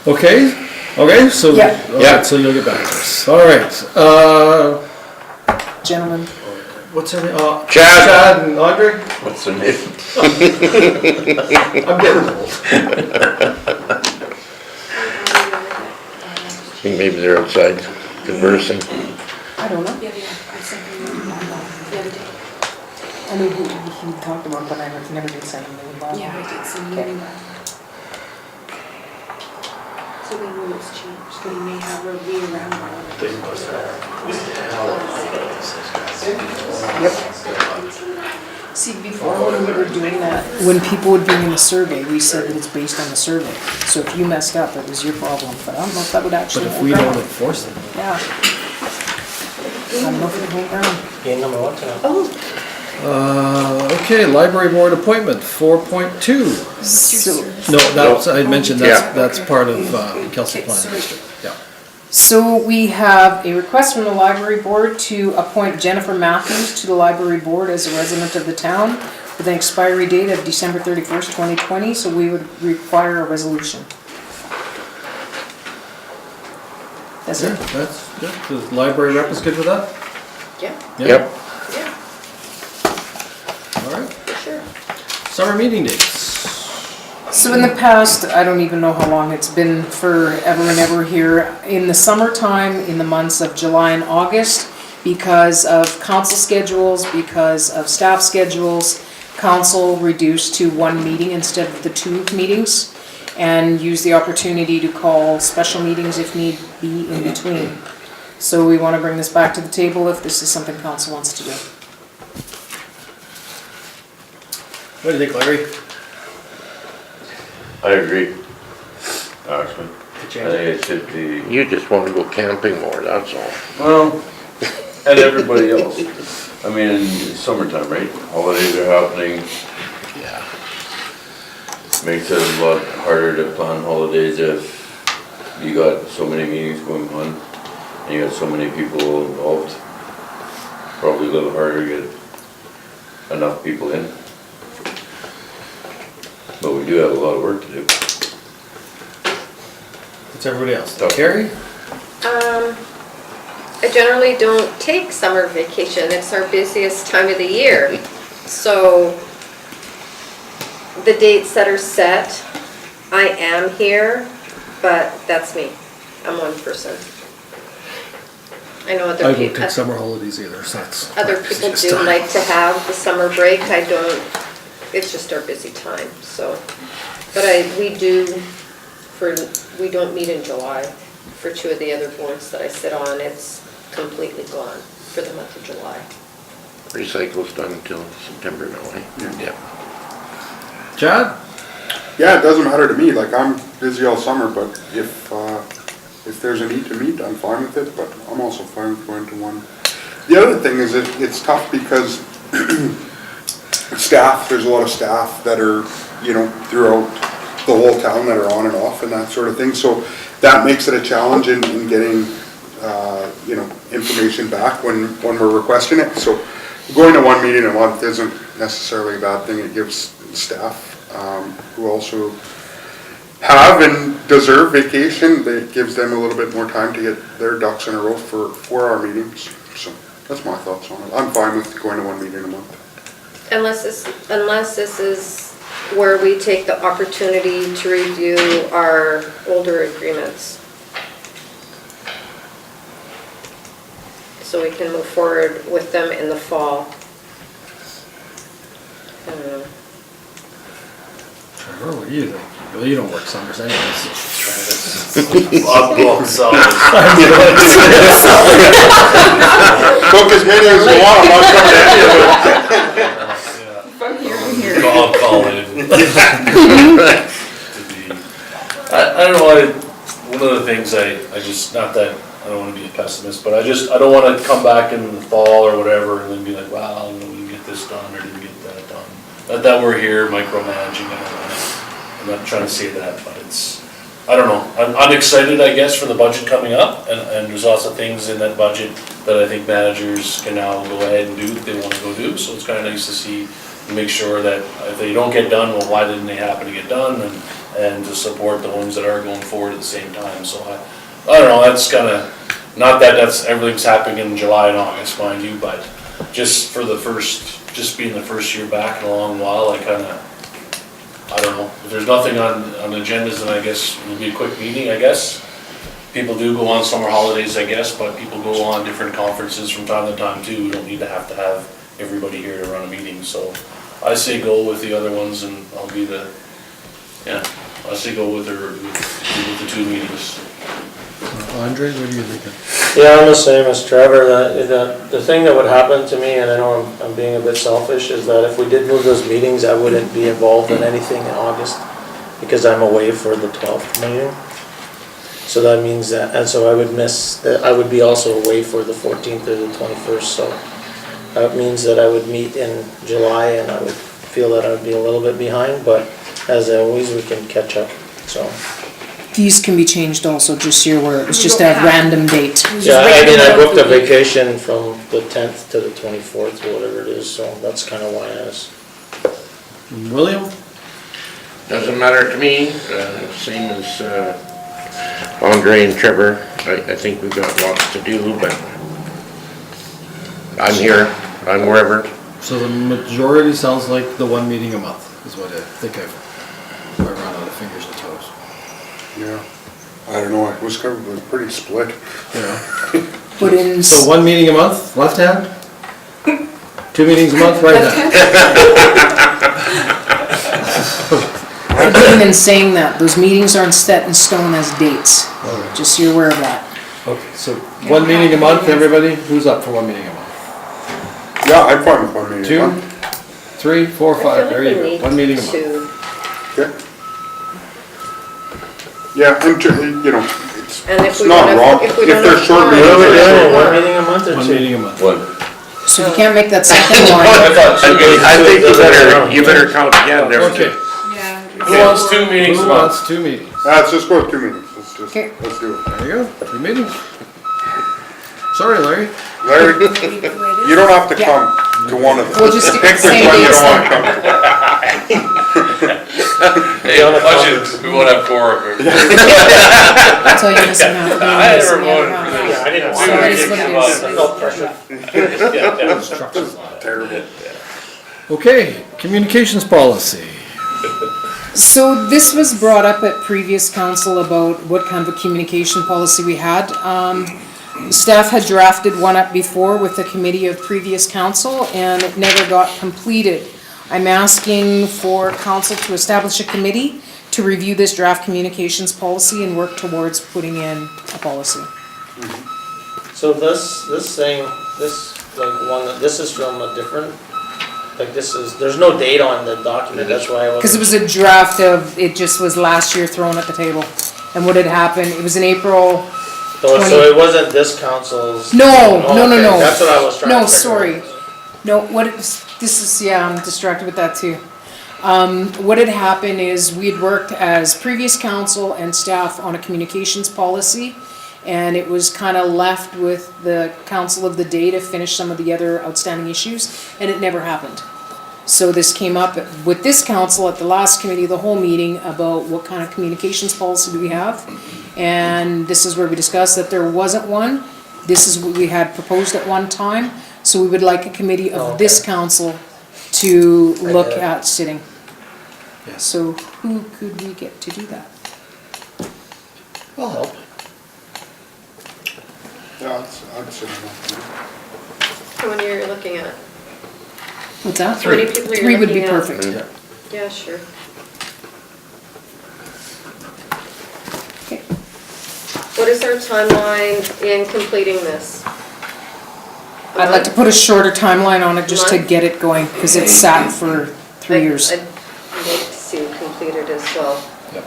okay, so, Yeah. Yeah. so you'll get back to us. All right, Gentlemen, what's her name? Chad. Chad and Andre? What's the name? I'm getting old. I think maybe they're outside conversing. I don't know. Yeah, I sent them the other day. I knew he talked about, but I never did send him the bylaw. Yeah, I did send them. So they know it's changed, they may have a way around See, before when we were doing that, when people would bring in a survey, we said that it's based on the survey. So if you messed up, it was your problem, but I don't know if that would But actually if hold we don't ground. enforce them. Yeah. I don't know if it would hold ground. Game number 1 tonight. Okay, library board appointment, 4.2. So, No, that's, I mentioned that's, Yeah. that's part of Kelsey Plan District, yeah. so we have a request from the library board to appoint Jennifer Matthews to the library board as a resident of the town with an expiry date of December 31st, 2020, so we would require a resolution. That's Yeah, it. that's, yeah, the library rep is good with that? Yeah, Yeah? Yep. yeah, All right, sure. summer meeting dates. So in the past, I don't even know how long it's been, forever and ever here, in the summertime, in the months of July and August, because of council schedules, because of staff schedules, council reduced to 1 meeting instead of the 2 meetings. and use the opportunity to call special meetings if need be in between. So we want to bring this back to the table if this is something council wants to do. What do you think, Larry? I agree, actually. I think it should be, You just want to go camping more, that's all. well, and everybody else. I mean, it's summertime, right? Holidays are happening, Yeah. makes it a lot harder to plan holidays if you got so many meetings going on and you got so many people involved. Probably a little harder to get enough people in. But we do have a lot of work to do. What's everybody else? Tough. Carrie? I generally don't take summer vacation. It's our busiest time of the year. So the dates that are set, I am here, but that's me. I'm one person. I know I other don't people, take summer holidays either, so that's. other people It's do time. like to have the summer break. I don't, it's just our busy time, so. But we don't meet in July for two of the other boards that I sit on. It's completely gone for the month of July. Recycle's done until September now, eh? Yeah. Chad? Yeah, it doesn't matter to me, like, I'm busy all summer, but if there's a need to meet, I'm fine with it, but I'm also fine with going to one. The other thing is it's tough because staff, there's a lot of staff that are, throughout the whole town that are on and off and that sort of thing, so that makes it a challenge in getting, information back when we're requesting it, so going to one meeting a month isn't necessarily a bad thing. It gives staff, who also have and deserve vacation, it gives them a little bit more time to get their ducks in a row for our meetings, so that's my thoughts on it. I'm fine with going to one meeting a month. Unless this is where we take the opportunity to review our older agreements. So we can move forward with them in the fall. I don't know. Trevor, what do you think? Well, you don't work summers anyways. Oddball solid. Book as many as you want, I'm not coming to any of it. From here to here. I'll call in. I don't know, one of the things I just, not that, I don't wanna be a pessimist, but I don't wanna come back in the fall or whatever and then be like, wow, we didn't get this done or didn't get that done. Not that we're here micromanaging it, I'm not trying to say that, but it's, I don't know, I'm excited, I guess, for the budget coming up, and there's lots of things in that budget that I think managers can now go ahead and do if they wanna go do, so it's kinda nice to see, and make sure that if they don't get done, well, why didn't they happen to get done, and to support the ones that are going forward at the same time, so I don't know, that's kinda, not that everything's happening in July and August, mind you, but just for just being the first year back in a long while, I don't know, if there's nothing on agendas, then I guess it'll be a quick meeting, I guess. People do go on summer holidays, I guess, but people go on different conferences from time to time too. We don't need to have everybody here to run a meeting, so I say go with the other ones and I'll be I say go with the two meetings. Andre, what are you thinking? Yeah, I'm the same as Trevor. The thing that would happen to me, and I know I'm being a bit selfish, is that if we did move those meetings, I wouldn't be involved in anything in August because I'm away for the 12th meeting. So that means that, and so I would I would be also away for the 14th or the 21st, so that means that I would meet in July and I would feel that I would be a little bit behind, but as always, we can catch up, so. These can be changed also, just so you're aware, it's just a random date. Yeah, I mean, I booked a vacation from the 10th to the 24th or whatever it is, so that's kind of why I asked. William? Doesn't matter to me, same as Andre and Trevor. I think we've got lots to do, but I'm here, I'm wherever. So the majority sounds like the one meeting a month is what I think I've run out of fingers and toes. Yeah, I don't know, it was kind of pretty split. Yeah. Put in, So one meeting a month, left hand? 2 meetings a month, right hand? Forgetting and saying that, those meetings aren't set in stone as dates, just so you're aware of that. Okay, so one meeting a month, everybody? Who's up for one meeting a month? Yeah, I'm fine with one meeting. 2, 3, 4, 5, there you go, one meeting a month. Okay. Yeah, and, you know, And if it's we not don't wrong. have, if we If don't they're have short time- meetings, What are we they're doing, short. one meeting a month or One two? meeting a month. One. So if you can't make that second one, I think you better count again there. Okay, Yeah. Who wants 2 meetings a who month? wants 2 meetings? Let's just go with 2 meetings. Okay. Let's do it. There you go, 2 meetings. Sorry, Larry. Larry, you don't have to Yeah. come to one of them. We'll just stick to Pick the which same one you dates don't then. want to come to. Hey, we won't have 4 of them. I'll tell you this and that. I never voted for this. I didn't So it is what it is. Terrible. Okay, communications policy. So this was brought up at previous council about what kind of a communication policy we had. Staff had drafted one up before with the committee of previous council and it never got completed. I'm asking for council to establish a committee to review this draft communications policy and work towards putting in a policy. So this thing, this, like, one, this is from a different, like, there's no date on the document, that's why I wasn't. Because it was a draft of, it just was last year thrown at the table. And what had happened, it was in April. So it wasn't this council's? No, Oh, no, no, okay, no. that's what I was trying to No, figure sorry. out. No, what it was, this is, yeah, I'm distracted with that too. What had happened is we had worked as previous council and staff on a communications policy. And it was kind of left with the council of the day to finish some of the other outstanding issues, and it never happened. So this came up with this council at the last committee of the whole meeting about what kind of communications policy do we have. And this is where we discussed that there wasn't one. This is what we had proposed at one time. So we would like a committee of this council to look get it. at sitting. Yes. So who could we get to do that? I'll help. Yeah, I'd say no. How many are you looking at? What's that? How many people are you 3 would be looking at? perfect. Yeah. Yeah, sure. Okay. What is our timeline in completing this? I'd like to put a shorter timeline on it just to Month? get it going, because it's sat for 3 years. I'd like to see it completed as well. Yep.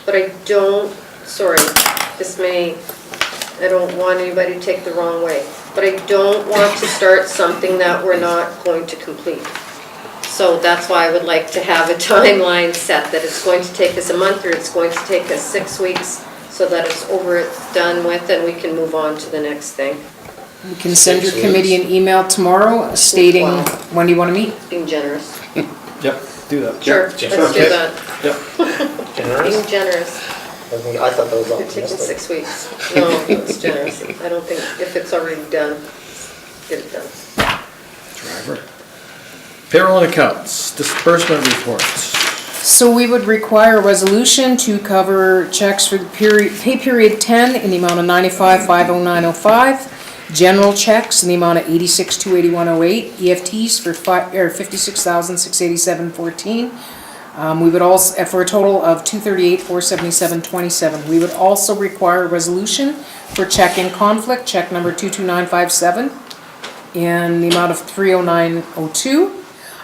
But I don't, sorry, I don't want anybody to take the wrong way, but I don't want to start something that we're not going to complete. So that's why I would like to have a timeline set, that it's going to take us a month or it's going to take us 6 weeks, so that it's over, it's done with, and we can move on to the next thing. You can send your committee an email tomorrow stating Wow. when do you want to meet. Being generous. Yep, do that. Sure, let's do Okay. that. Yep, Generous? Being generous. I thought that was It took them optimistic. 6 weeks. No, it's generous. I don't think, if it's already done, get it done. driver. Payroll and accounts, disbursement reports. So we would require a resolution to cover checks for the pay period 10 in the amount of $95,509.05. General checks in the amount of $86,281.08. EFTs for $56,687.14. We would also, for a total of $238,477.27. We would also require a resolution for check in conflict, check number 22957, in the amount of $309.02.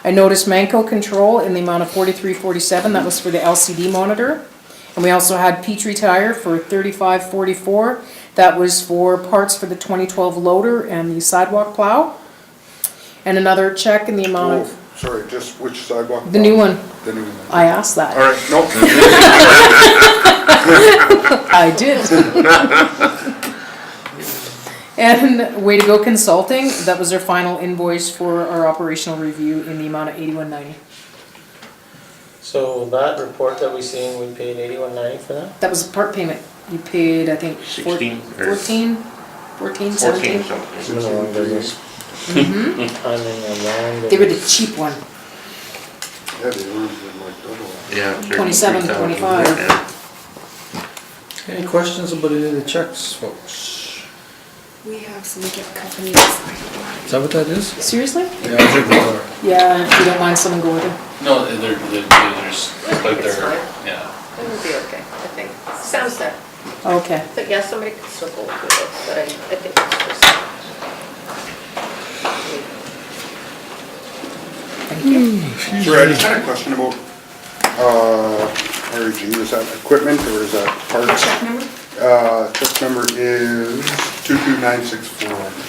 I noticed Manco Control in the amount of $43.47, that was for the LCD monitor. And we also had Petrie Tire for $35.44, that was for parts for the 2012 loader and the sidewalk plow. And another check in the amount Oh, of, sorry, just which sidewalk? the new one, The new one. I asked that. All right, nope. I did. And Way to Go Consulting, that was their final invoice for our operational review in the amount of $81.90. So that report that we seen, we paid $81.90 for that? That was a part payment. You paid, I think, 16 or 14, 17? something. I'm in the wrong business. I'm in the wrong business. They were the cheap one. Yeah, they were like double. Yeah. 27, 25. Yeah. Any questions about any of the checks, folks? We have some gift companies. Is that what that is? Seriously? Yeah, I heard before. Yeah, if you don't mind someone go with her. No, there's, like It's fine. yeah. It would be okay, I think. Sounds there. Okay. But yeah, somebody could still go with it, but I think it's just. Thank you. Sorry, I just had a question about, RG, is that equipment or is that parts? Check number? Check number is 22964.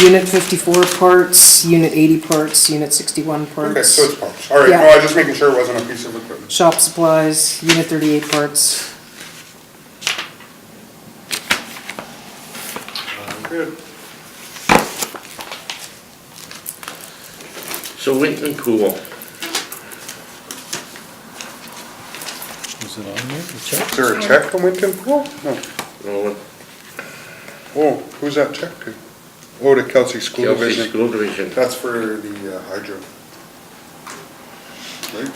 Unit 54 parts, Unit 80 parts, Unit 61 parts. Okay, so it's parts. All right, Yeah. no, I was just making sure it wasn't a piece of equipment. Shop supplies, Unit 38 parts. Good. So Winton Pool, Is it on there, the check? Is there a check from Winton Pool? No. no, Oh, who's that check to? Oh, to Kelsey School Kelsey Division. School Division. That's for the hydro. Right?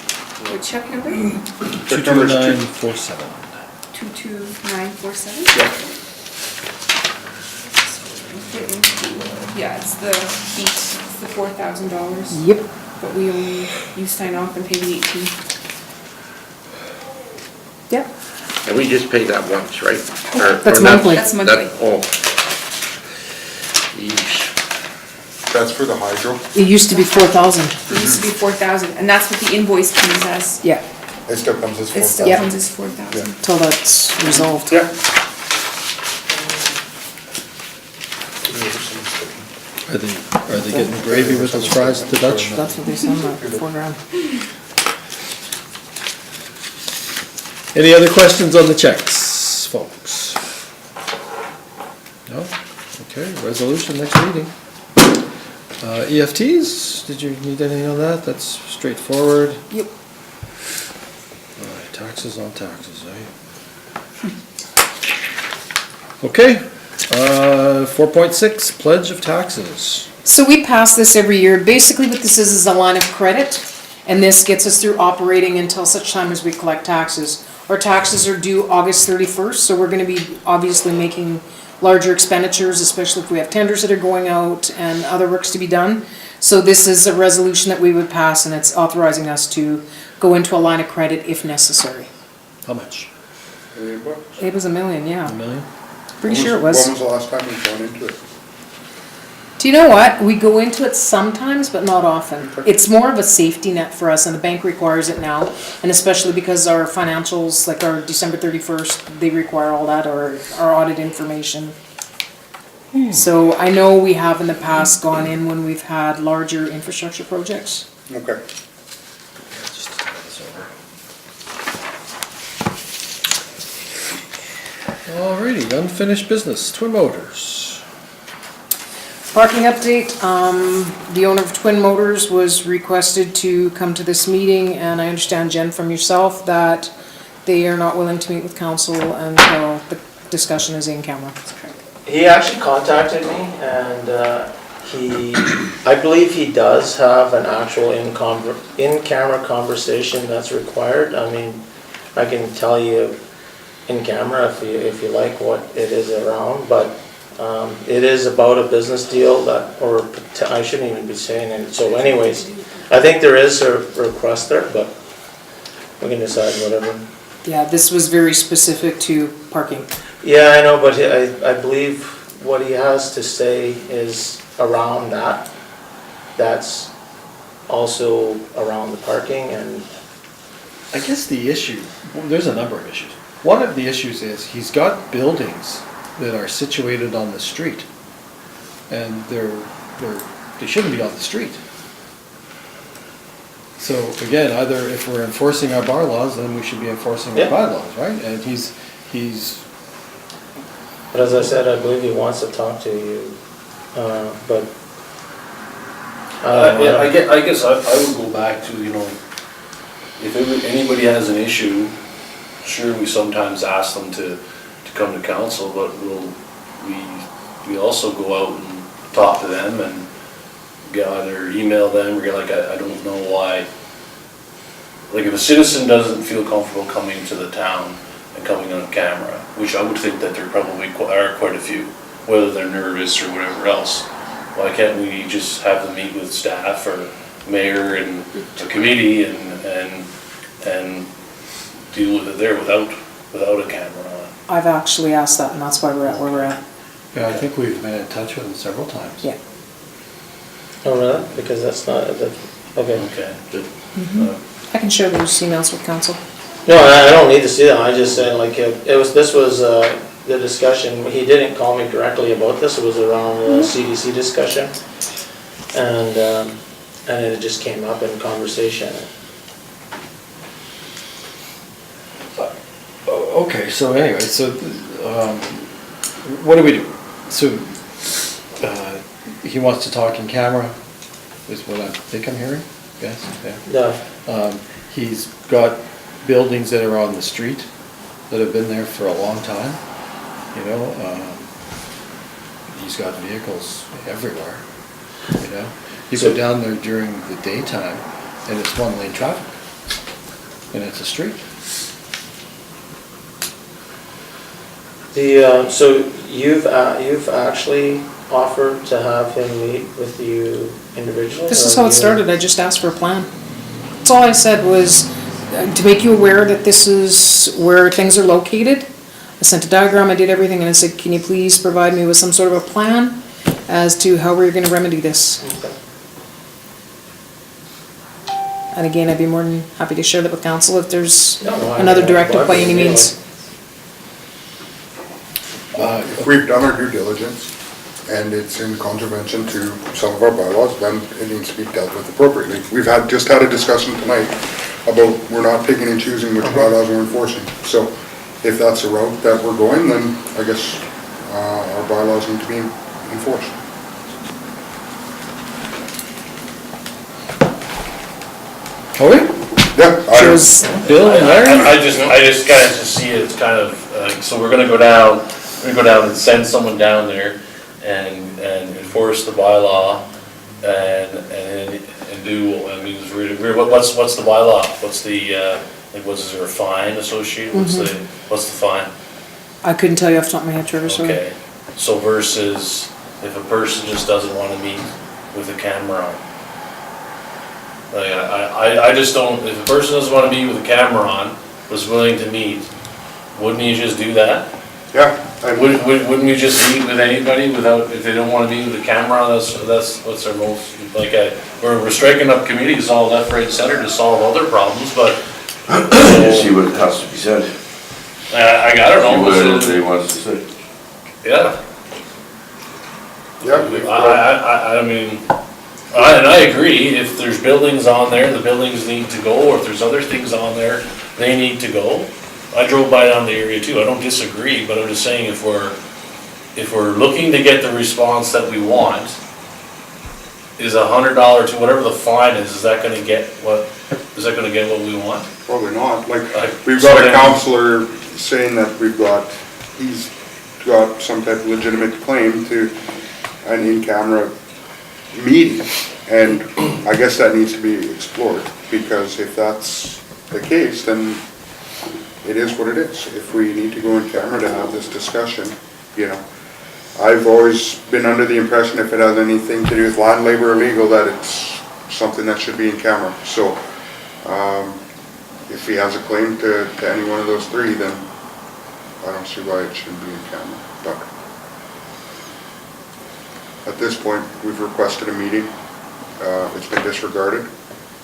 The check number? Check number's 22947. 22947? Yeah. Yeah, it's the beat, it's the $4,000, Yep. but we only, you sign off and pay the 18. Yep. And we just pay that once, right? Or- That's or monthly. That's monthly. Oh. Yeesh. That's for the hydro. It used to be 4,000. It used to be 4,000, and that's what the invoice comes as. Yeah, It still comes as It still 4,000. comes as 4,000. till that's resolved. Yeah. Are they getting gravy with those fries at the Dutch? That's what they send that, $4,000. Any other questions on the checks, folks? No? Okay, resolution next meeting. EFTs, did you need anything on that? That's straightforward. Yep. Alright, taxes on taxes, eh? Okay, 4.6, pledge of taxes. So we pass this every year. Basically what this is a line of credit, and this gets us through operating until such time as we collect taxes. Our taxes are due August 31st, so we're gonna be obviously making larger expenditures, especially if we have tenders that are going out and other works to be done. So this is a resolution that we would pass, and it's authorizing us to go into a line of credit if necessary. How much? $1 It was $1 million, A yeah. million? Pretty sure it When was. was the last time we've gone into it? Do you know what? We go into it sometimes, but not often. It's more of a safety net for us, and the bank requires it now. And especially because our financials, like our December 31st, they require all that, or our audit information. So I know we have in the past gone in when we've had larger infrastructure projects. Okay. Just to tie this over. Alrighty, unfinished business, Twin Motors. Parking update, the owner of Twin Motors was requested to come to this meeting, and I understand, Jen, from yourself, that they are not willing to meet with council until the discussion is in camera. He actually contacted me, and I believe he does have an actual in-camera conversation that's required. I mean, I can tell you in camera if you like what it is around, but it is about a business deal that, or I shouldn't even be saying it. So anyways, I think there is a request there, but we can decide whatever. Yeah, this was very specific to parking. Yeah, I know, but I believe what he has to say is around that. That's also around the parking and, I guess the issue, well, there's a number of issues. One of the issues is he's got buildings that are situated on the street. And they shouldn't be on the street. So again, either if we're enforcing our bylaws, then we should be enforcing our Yeah. bylaws, right? And he's, but as I said, I believe he wants to talk to you, but. Yeah, I guess I would go back to, if anybody has an issue, sure, we sometimes ask them to come to council, but we also go out and talk to them and either email them or I don't know why. Like if a citizen doesn't feel comfortable coming to the town and coming on camera, which I would think that there probably are quite a few, whether they're nervous or whatever else. Why can't we just have them meet with staff or mayor and a committee and deal with it there without a camera on? I've actually asked that, and that's why we're at where we're at. Yeah, I think we've been in touch with him several times. Yeah. Oh, really? Because that's not, okay. Okay, good. I can share those emails with council. No, I don't need to see them, I just said, like, this was the discussion, he didn't call me directly about this, it was around the CDC discussion. And it just came up in conversation. Okay, so anyway, so, what do we do? So, he wants to talk in camera, is what I think I'm hearing, yes, yeah. Yeah. He's got buildings that are on the street that have been there for a long time, you know. He's got vehicles everywhere, you know. You go down there during the daytime and it's one-lane traffic, and it's a street. So you've actually offered to have him meet with you individually? This is or how it you- started, I just asked for a plan. That's all I said was to make you aware that this is where things are located. I sent a diagram, I did everything, and I said, can you please provide me with some sort of a plan as to how we're gonna remedy this? Okay. And again, I'd be more than happy to share that with council if there's No, I- another directive by any I- means. If we've done our due diligence and it's in contravention to some of our bylaws, then it needs to be dealt with appropriately. We've just had a discussion tonight about we're not picking and choosing which bylaws we're enforcing. So if that's the route that we're going, then I guess our bylaws need to be enforced. Oh, yeah? Yeah, So is, Bill and Larry? I just kind of just see it as kind of, so we're gonna go down and send someone down there and enforce the bylaw and do, I mean, what's the bylaw? What's the, like, is there a fine associated? What's the fine? I couldn't tell you off the top of my head, Trevor, sorry. Okay, so versus if a person just doesn't wanna meet with a camera on. Like, I just don't, if a person doesn't wanna meet with a camera on, was willing to meet, wouldn't you just do that? yeah. Wouldn't we just meet with anybody without, if they don't wanna meet with the camera on, that's what's our most, like, we're striking up committees all left, right, and center to solve other problems, but. You see what has to be said. I See don't what know, he wants to say. yeah. Yeah, we've got- I mean, and I agree, if there's buildings on there, the buildings need to go, or if there's other things on there, they need to go. I drove by down the area too, I don't disagree, but I'm just saying if we're looking to get the response that we want, is $100 to whatever the fine is that gonna get what we want? Probably not, like, Right. we've So got a then- counselor saying that he's got some type of legitimate claim to an in-camera meeting, and I guess that needs to be explored, because if that's the case, then it is what it is. If we need to go in camera to have this discussion, you know, I've always been under the impression if it has anything to do with land, labor, or legal, that it's something that should be in camera, so, if he has a claim to any one of those three, then I don't see why it shouldn't be in camera, but at this point, we've requested a meeting, it's been disregarded,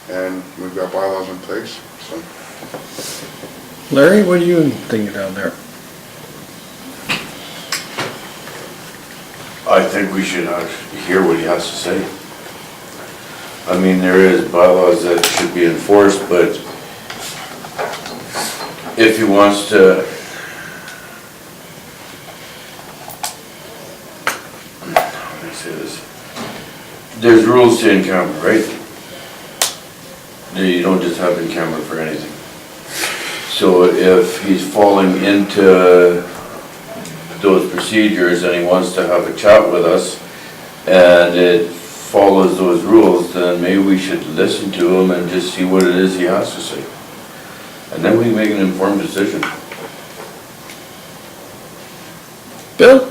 and we've got bylaws in place, so. Larry, what are you thinking down there? I think we should hear what he has to say. I mean, there is bylaws that should be enforced, but if he wants to, how do I say this? There's rules to in-camera, right? You don't just have in-camera for anything. So if he's falling into those procedures and he wants to have a chat with us and it follows those rules, then maybe we should listen to him and just see what it is he has to say. And then we can make an informed decision. Bill?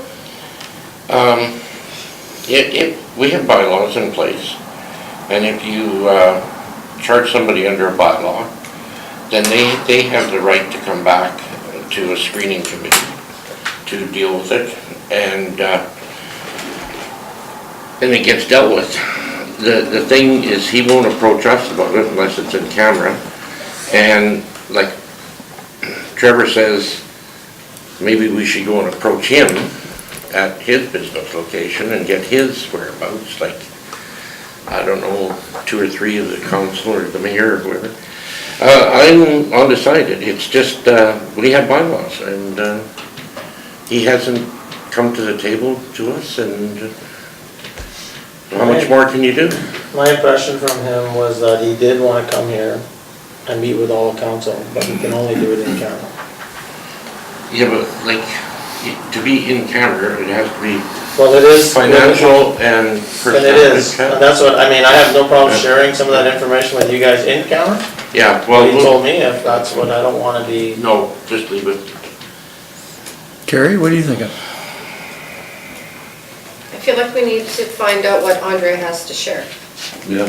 We have bylaws in place, and if you charge somebody under a bylaw, then they have the right to come back to a screening committee to deal with it, and it gets dealt with. The thing is, he won't approach us about it unless it's in camera, and like Trevor says, maybe we should go and approach him at his business location and get his whereabouts, like, I don't know, 2 or 3 of the council or the mayor or whoever. I'm undecided, it's just, we have bylaws, and he hasn't come to the table to us, and how much more can you do? My impression from him was that he did want to come here and meet with all council, but he can only do it in camera. Yeah, but like, to be in camera, it has to be Well, it is. financial and And personal. it is, and that's what, I mean, I have no problem sharing some of that information with you guys in camera. Yeah, Well, well, you told me if that's what, I don't want to be. no, just leave it. Carrie, what are you thinking? I feel like we need to find out what Andre has to share. Yeah.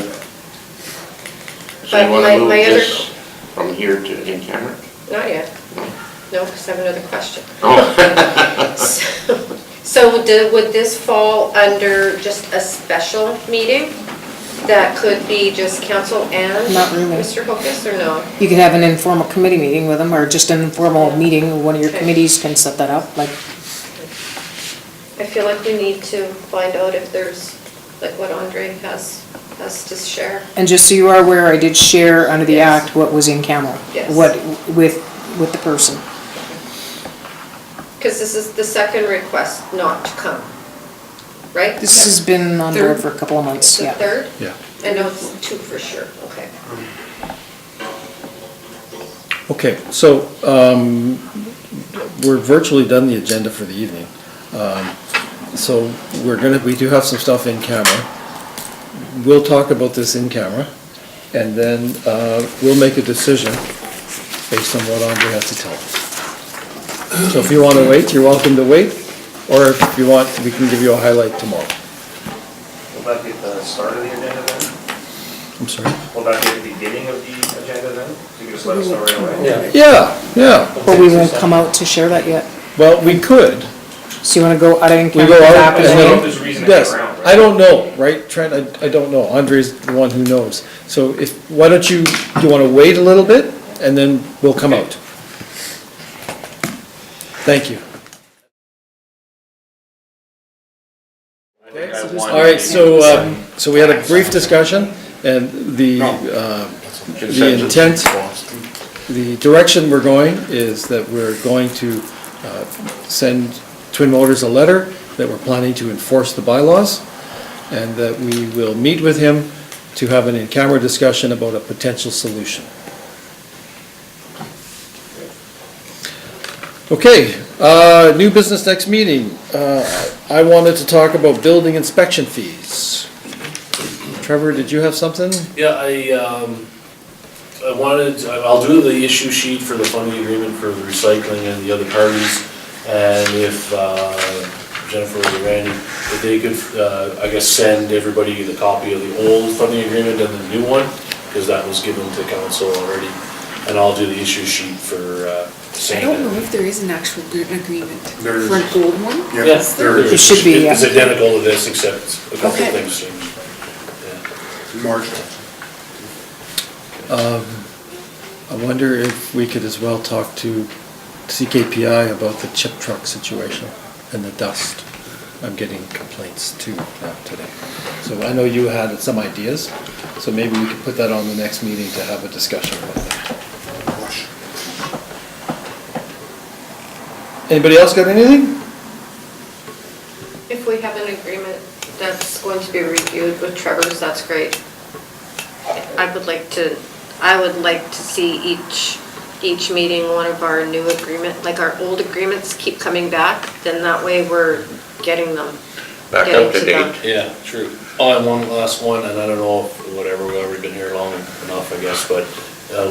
So you But wanna move my other- this from here to in camera? Not yet. No, because I have another question. Oh. So would this fall under just a special meeting that could be just council and Not really. Mr. Hocus, or no? You could have an informal committee meeting with them, or just an informal meeting, one of your Okay. committees can set that up, like, I feel like we need to find out if there's, like what Andre has to share. and just so you are aware, I did share under the Yes. act what was in camera. Yes. What, with the person. Because this is the second request not to come, right? This has been on board for a couple of months, The yeah. third? Yeah. I know it's 2 for sure, okay. Okay, so, we're virtually done the agenda for the evening. So we do have some stuff in camera. We'll talk about this in camera, and then, we'll make a decision based on what Andre has to tell us. So if you want to wait, you're welcome to wait, or if you want, we can give you a highlight tomorrow. Will that be at the start of the agenda then? I'm sorry? Will that be at the beginning of the agenda then? You can just let us know right away? Yeah. Yeah, But we won't come out to share that yet. well, we could. So you wanna go out in We camera go out back and and I don't know then, if there's a reason to yes, hang around, right? I don't know, right, Trent, I don't know, Andre's the one who knows. So why don't you wanna wait a little bit, and then we'll come out. Thank you. All right, so we had a brief discussion, and the intent, the direction we're going is that we're going to send Twin Motors a letter that we're planning to enforce the bylaws, and that we will meet with him to have an in-camera discussion about a potential solution. Okay, new business next meeting. I wanted to talk about building inspection fees. Trevor, did you have something? Yeah, I'll do the issue sheet for the funding agreement for the recycling and the other parties. And if Jennifer or Randy, if they could, I guess, send everybody the copy of the old funding agreement and the new one, because that was given to council already. And I'll do the issue sheet for I saying don't know that. if there is an actual agreement There is. for an old one. Yes, there is. It should be, It's yeah. identical to this, except a couple of Okay. things changed. Yeah. Marshall. I wonder if we could as well talk to CKPI about the chip truck situation and the dust. I'm getting complaints too now today. So I know you had some ideas, so maybe we could put that on the next meeting to have a discussion about that. Anybody else got anything? If we have an agreement that's going to be reviewed with Trevor's, that's great. I would like to see each meeting, one of our new agreement, like our old agreements keep coming back, then that way we're getting them. Back getting up to them. date. Yeah, true. Oh, and one last one, and I don't know if, whatever, we've already been here long enough, I guess, but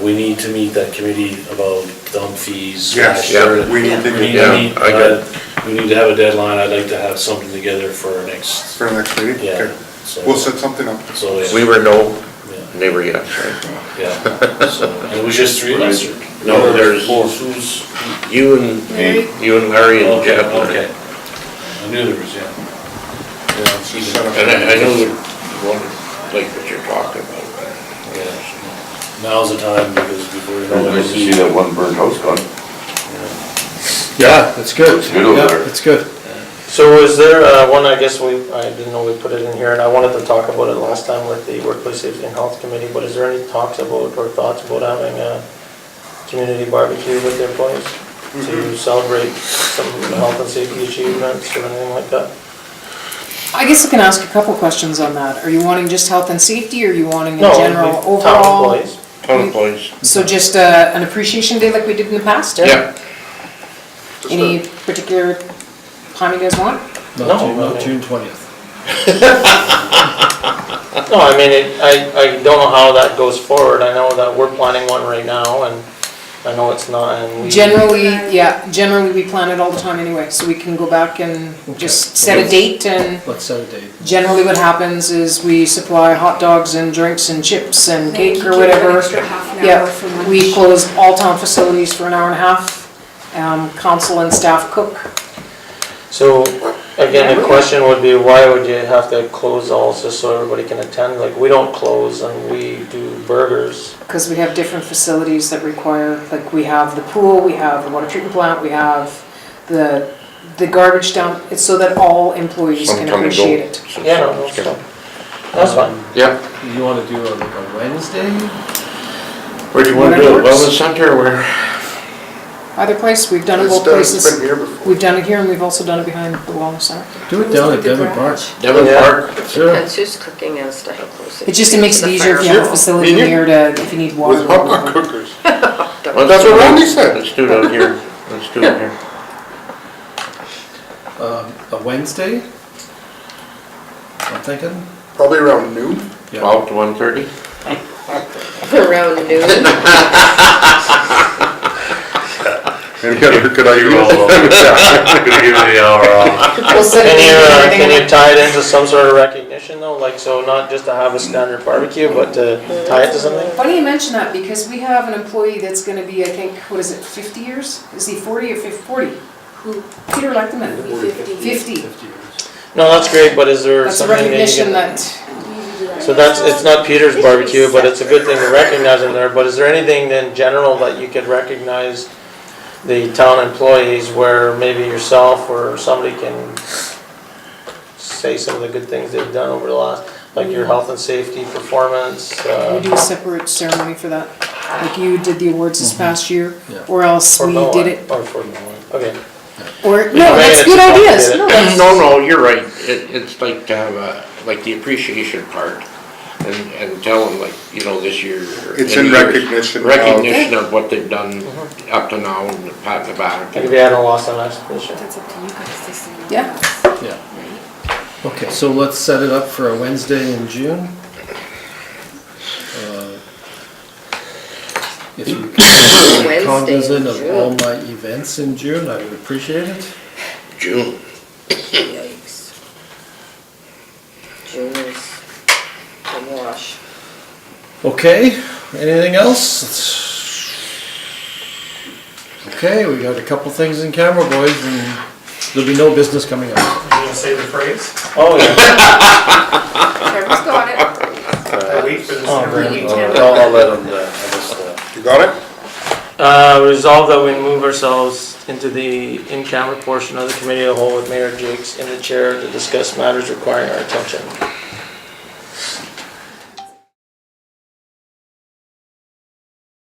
we need to meet that committee about dump fees. Yes, Yeah. we need to We need get to that. meet, I got we need to have a deadline. I'd like to have something together for our next, For the next meeting? yeah. Okay. So, We'll set something up. so, yeah. We were no, Yeah. never yes, right? Yeah, so, and it was just three of us? or- No, or there's- four. Who's? You and, Larry? you and Larry and Okay, Jeb. okay. I knew there was, yeah. Yeah, even- And I know you want, like what you're talking about. yeah. Now's the time, because before you know it. Nice to see that one burnt house gone. Yeah, it's good. It's good over Yeah, there. it's good. So is there, one, I guess I didn't know we put it in here, and I wanted to talk about it last time with the Workplace Safety and Health Committee, but is there any talks about, or thoughts about having a community barbecue with the employees? To celebrate some health and safety achievements or anything like that? I guess I can ask a couple questions on that. Are you wanting just health and safety, or are you wanting No, a general Town overall? employees. Town employees. So just an appreciation day like we did in the past? Yeah. Any particular time you guys want? No, Not I mean- June 20th. No, I mean, I don't know how that goes forward. I know that we're planning one right now, and I know it's not, and we. Generally we plan it all the time anyway, so we can go back and just set a date, and Let's set a date. generally what happens is we supply hot dogs and drinks and chips and Then you cake or give an whatever. extra half an Yeah, hour for lunch. we close all town facilities for an hour and a half. Council and staff cook. So, again, the question would be, why would you have to close all just so everybody can attend? Like, we don't close and we do burgers. Because we have different facilities that require, like we have the pool, we have the water treatment plant, we have the garbage dump. It's so that all employees Some can come and go. appreciate it. Some Yeah, some no, skip. that's fine. Yeah. You wanna do like a Wednesday? Where do you wanna do it? Whatever works. Wellness center, where? Either place, we've done it both It's places. been here before. We've done it here and we've also done it behind the wellness center. Do it down at Devon Park. Devon Yeah. Park? Sure. And who's cooking as to how close It just makes it easier if you have a facility near to, if you need water. With or hot dog whatever. cookers. Well, That's what Randy said. Let's do it out here. Let's do it here. A Wednesday? I'm thinking. Probably around noon. 12 to 1:30? Around noon. Any other good ideas? Gonna give me the hour off. We'll set it Can you in. tie it into some sort of recognition though? Like, so not just to have a standard barbecue, but to tie it to something? Funny you mention that, because we have an employee that's gonna be, I think, what is it, 50 years? Is he 40 or 40? Who? Peter Lechterman. 50. No, that's great, but is there That's a something that you recognition can? that, So it's not Peter's barbecue, but it's a good thing to recognize him there. But is there anything in general that you could recognize the town employees where maybe yourself or somebody can say some of the good things they've done over the last, like your health and safety performance? we do a separate ceremony for that. Like you did the awards this past year, Yeah. or else For we no did one. it. Or for no one, okay. Or, can no, make that's it good too ideas. complicated. No, that's. No, you're right. It's like to have like the appreciation part and tell them like, this year. or It's any in years, recognition of- Recognition of what they've done up to now and the pat in the back. Like if you hadn't lost on last this year. That's up to you guys to say. Yeah. Yeah. Right? Okay, so let's set it up for a Wednesday in June. If you could be Wednesday in cognizant of all June. my events in June, I would appreciate it. June. Yikes. June is a wash. Okay, anything else? Okay, we got a couple things in camera, boys, and there'll be no business coming up. You gonna say the phrase? Oh, yeah. Trevor's got it. I wait for this. Oh, to really? read. I'll let them, I guess, You got it? Resolve that we move ourselves into the in-camera portion of the committee of the whole with Mayor Jakes in the chair to discuss matters requiring our attention.